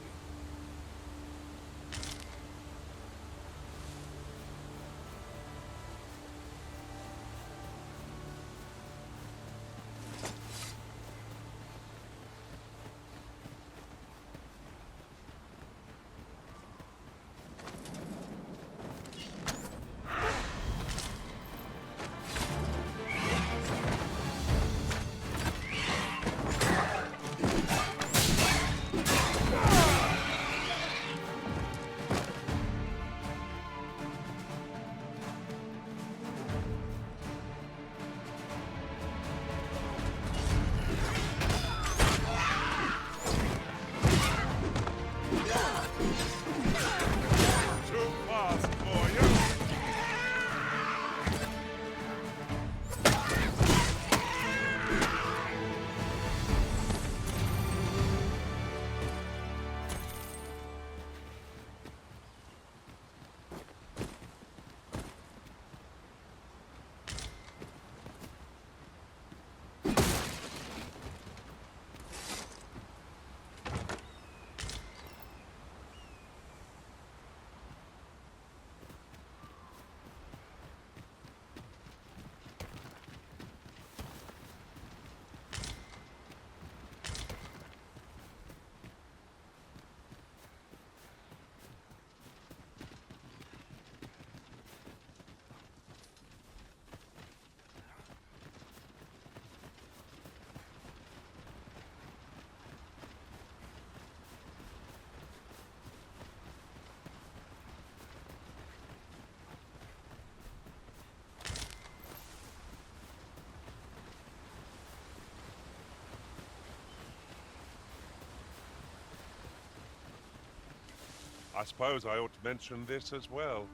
I suppose I ought to mention this as well.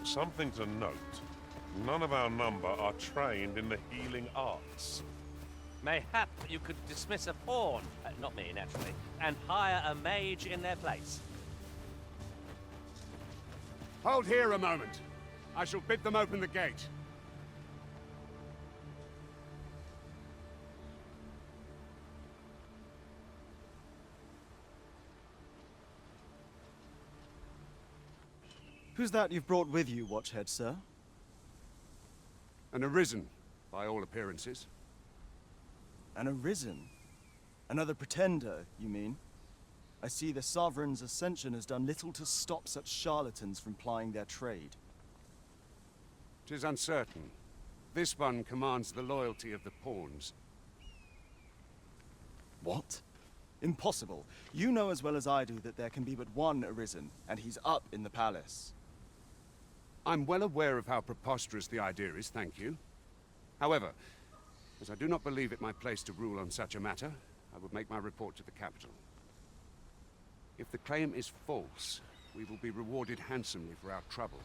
Something to note. None of our number are trained in the healing arts. Mayhap you could dismiss a pawn, not me naturally, and hire a mage in their place. Hold here a moment. I shall bid them open the gate. Who's that you've brought with you, Watchhead, sir? An Arisen, by all appearances. An Arisen? Another pretender, you mean? I see the Sovereign's ascension has done little to stop such charlatans from plying their trade. 'Tis uncertain. This one commands the loyalty of the pawns. What? Impossible. You know as well as I do that there can be but one Arisen, and he's up in the palace. I'm well aware of how preposterous the idea is, thank you. However, as I do not believe it my place to rule on such a matter, I would make my report to the capital. If the claim is false, we will be rewarded handsomely for our trouble.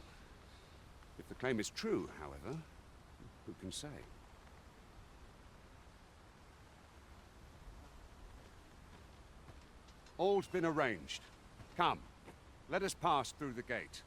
If the claim is true, however, who can say? All's been arranged. Come, let us pass through the gate.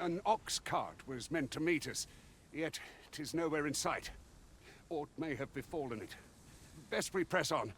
An ox cart was meant to meet us, yet 'tis nowhere in sight. Aught may have befallen it. Best we press on.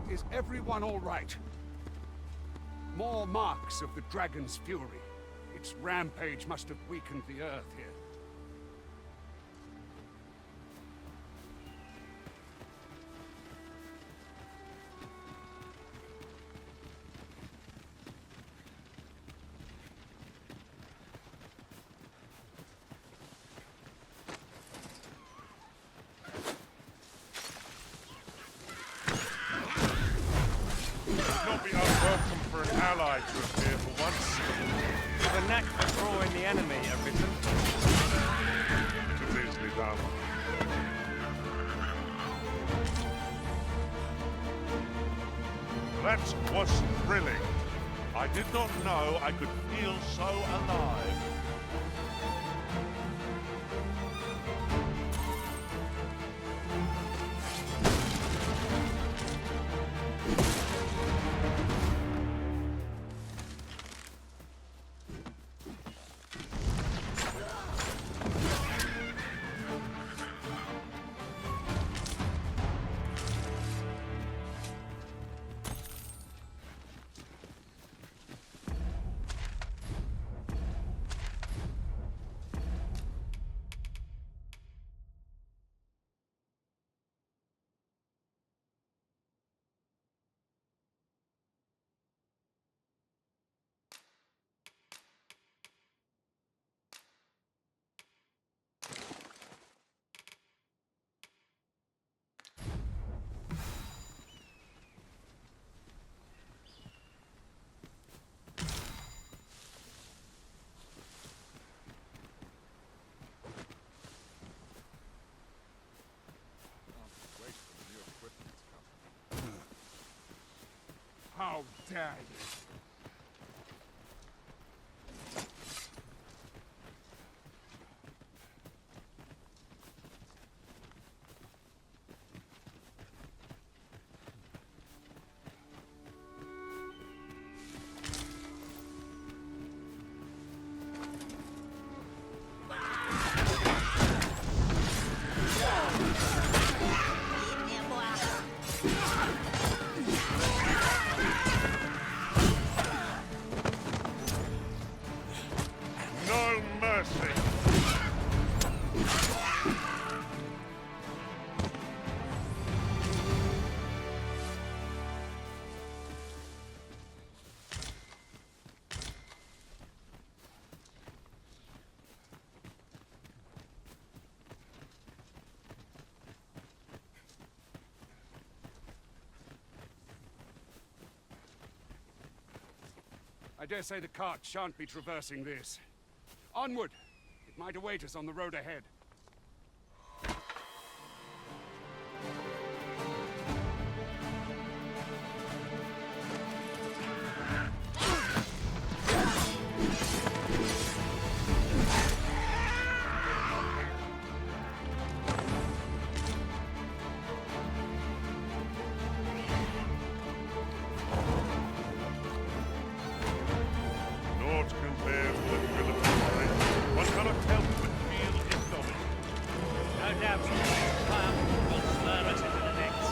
Is everyone all right? More marks of the dragon's fury. Its rampage must have weakened the earth here. Not be unwelcome for an ally to appear for once. With a knack for drawing the enemy, Arisen. Too easily done. That was thrilling. I did not know I could feel so alive. How dare you! No mercy! I dare say the cart shan't be traversing this. Onward! It might await us on the road ahead. Naught compares with the thrill of victory. One cannot help but feel ignominy. No doubt triumph will spur us into the next.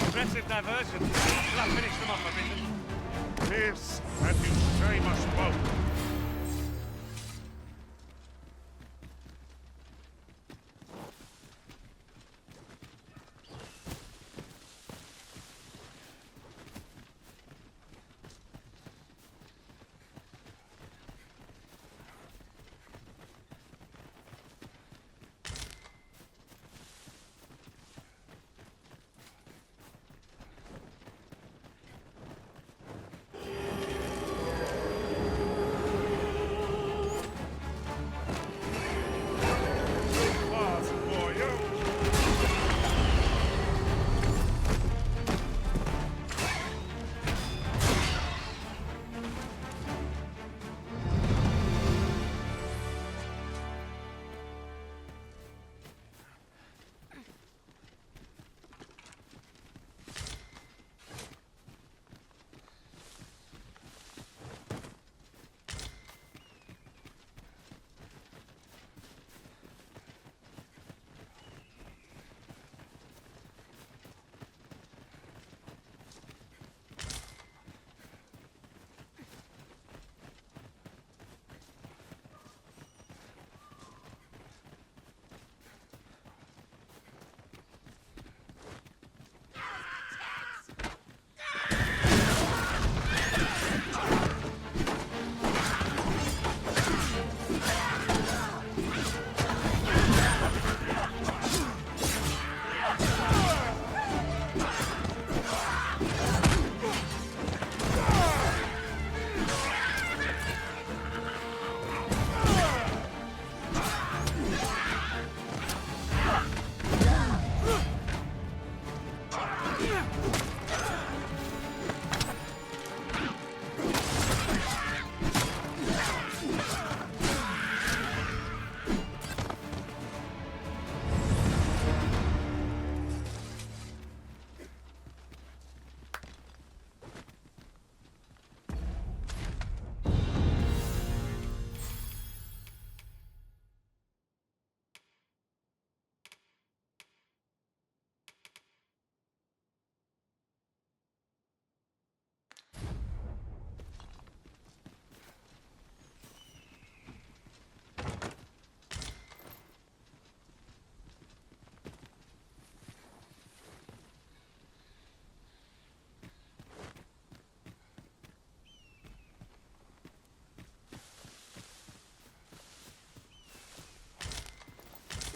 Aggressive diversion. Shall I finish them off, Arisen? This, and you shame us both.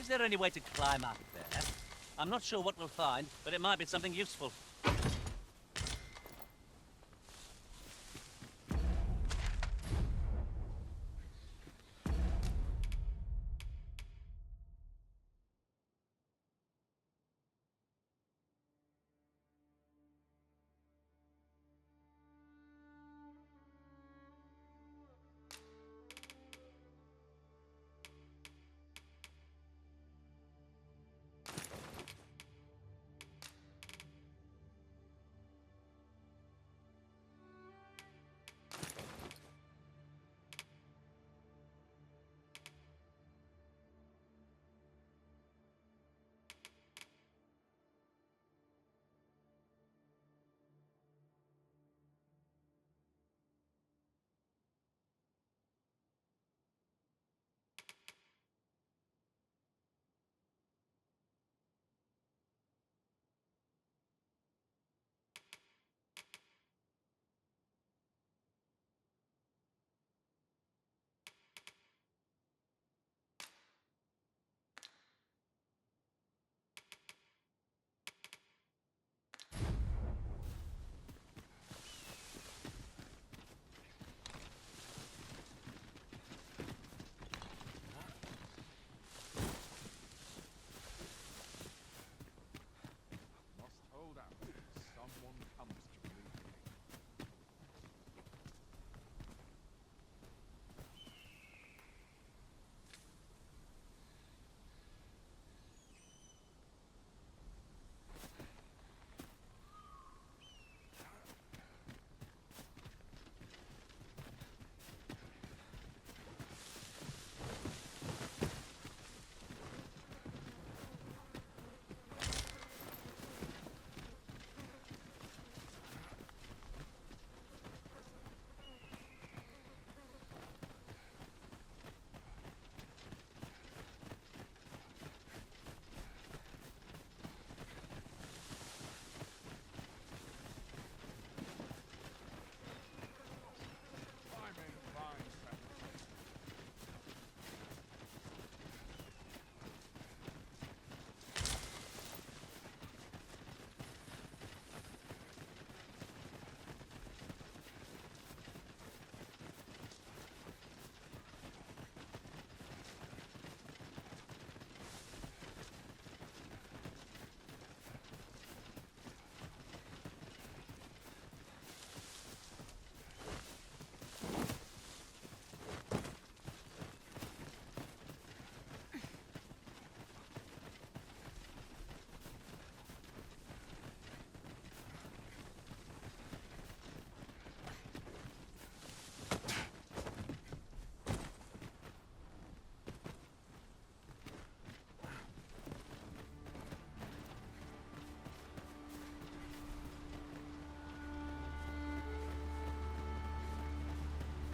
Is there any way to climb up there? I'm not sure what we'll find, but it might be something useful.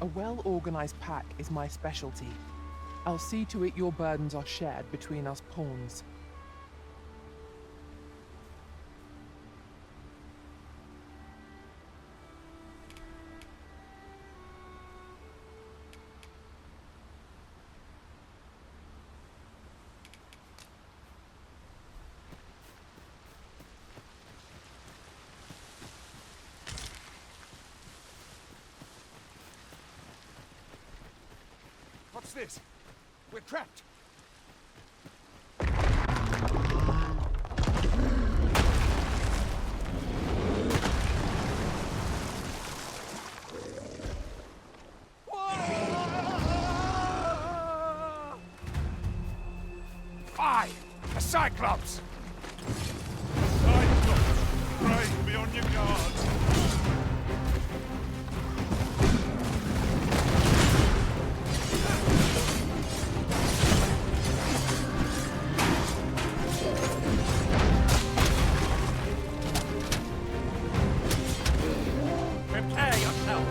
A well-organized pack is my specialty. I'll see to it your burdens are shared between us pawns. What's this? We're trapped. Aye! A Cyclops! Cyclops! Pray, be on your guard! Prepare yourself!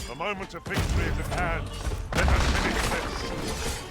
The moment of victory is at hand. Let us finish this.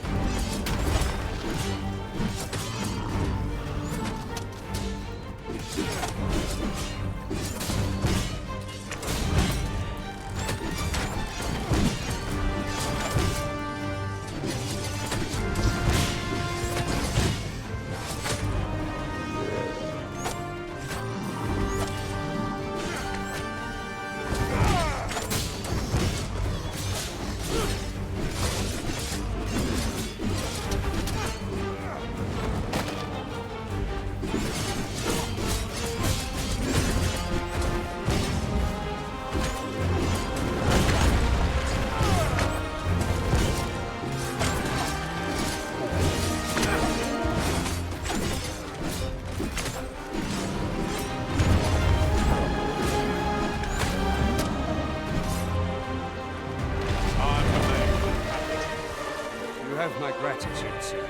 You have my gratitude, sir.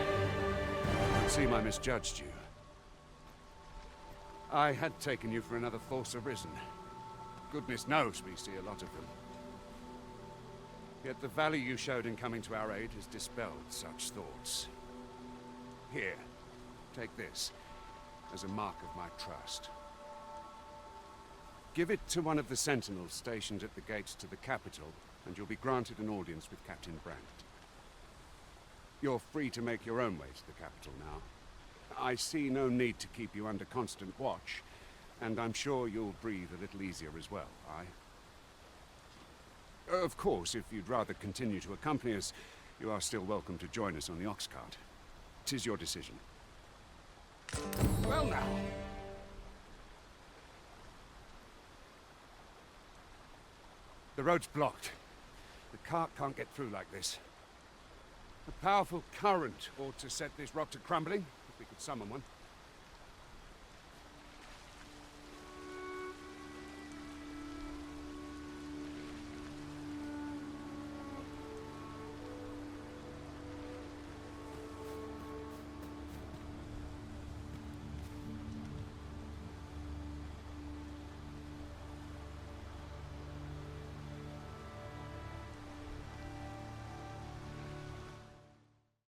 It seems I misjudged you. I had taken you for another Force Arisen. Goodness knows we see a lot of them. Yet the value you showed in coming to our aid has dispelled such thoughts. Here, take this, as a mark of my trust. Give it to one of the sentinels stationed at the gates to the capital, and you'll be granted an audience with Captain Brandt. You're free to make your own way to the capital now. I see no need to keep you under constant watch, and I'm sure you'll breathe a little easier as well, aye? Of course, if you'd rather continue to accompany us, you are still welcome to join us on the ox cart. 'Tis your decision. Well now. The road's blocked. The cart can't get through like this. A powerful current ought to set this rock to crumbling, if we could summon one.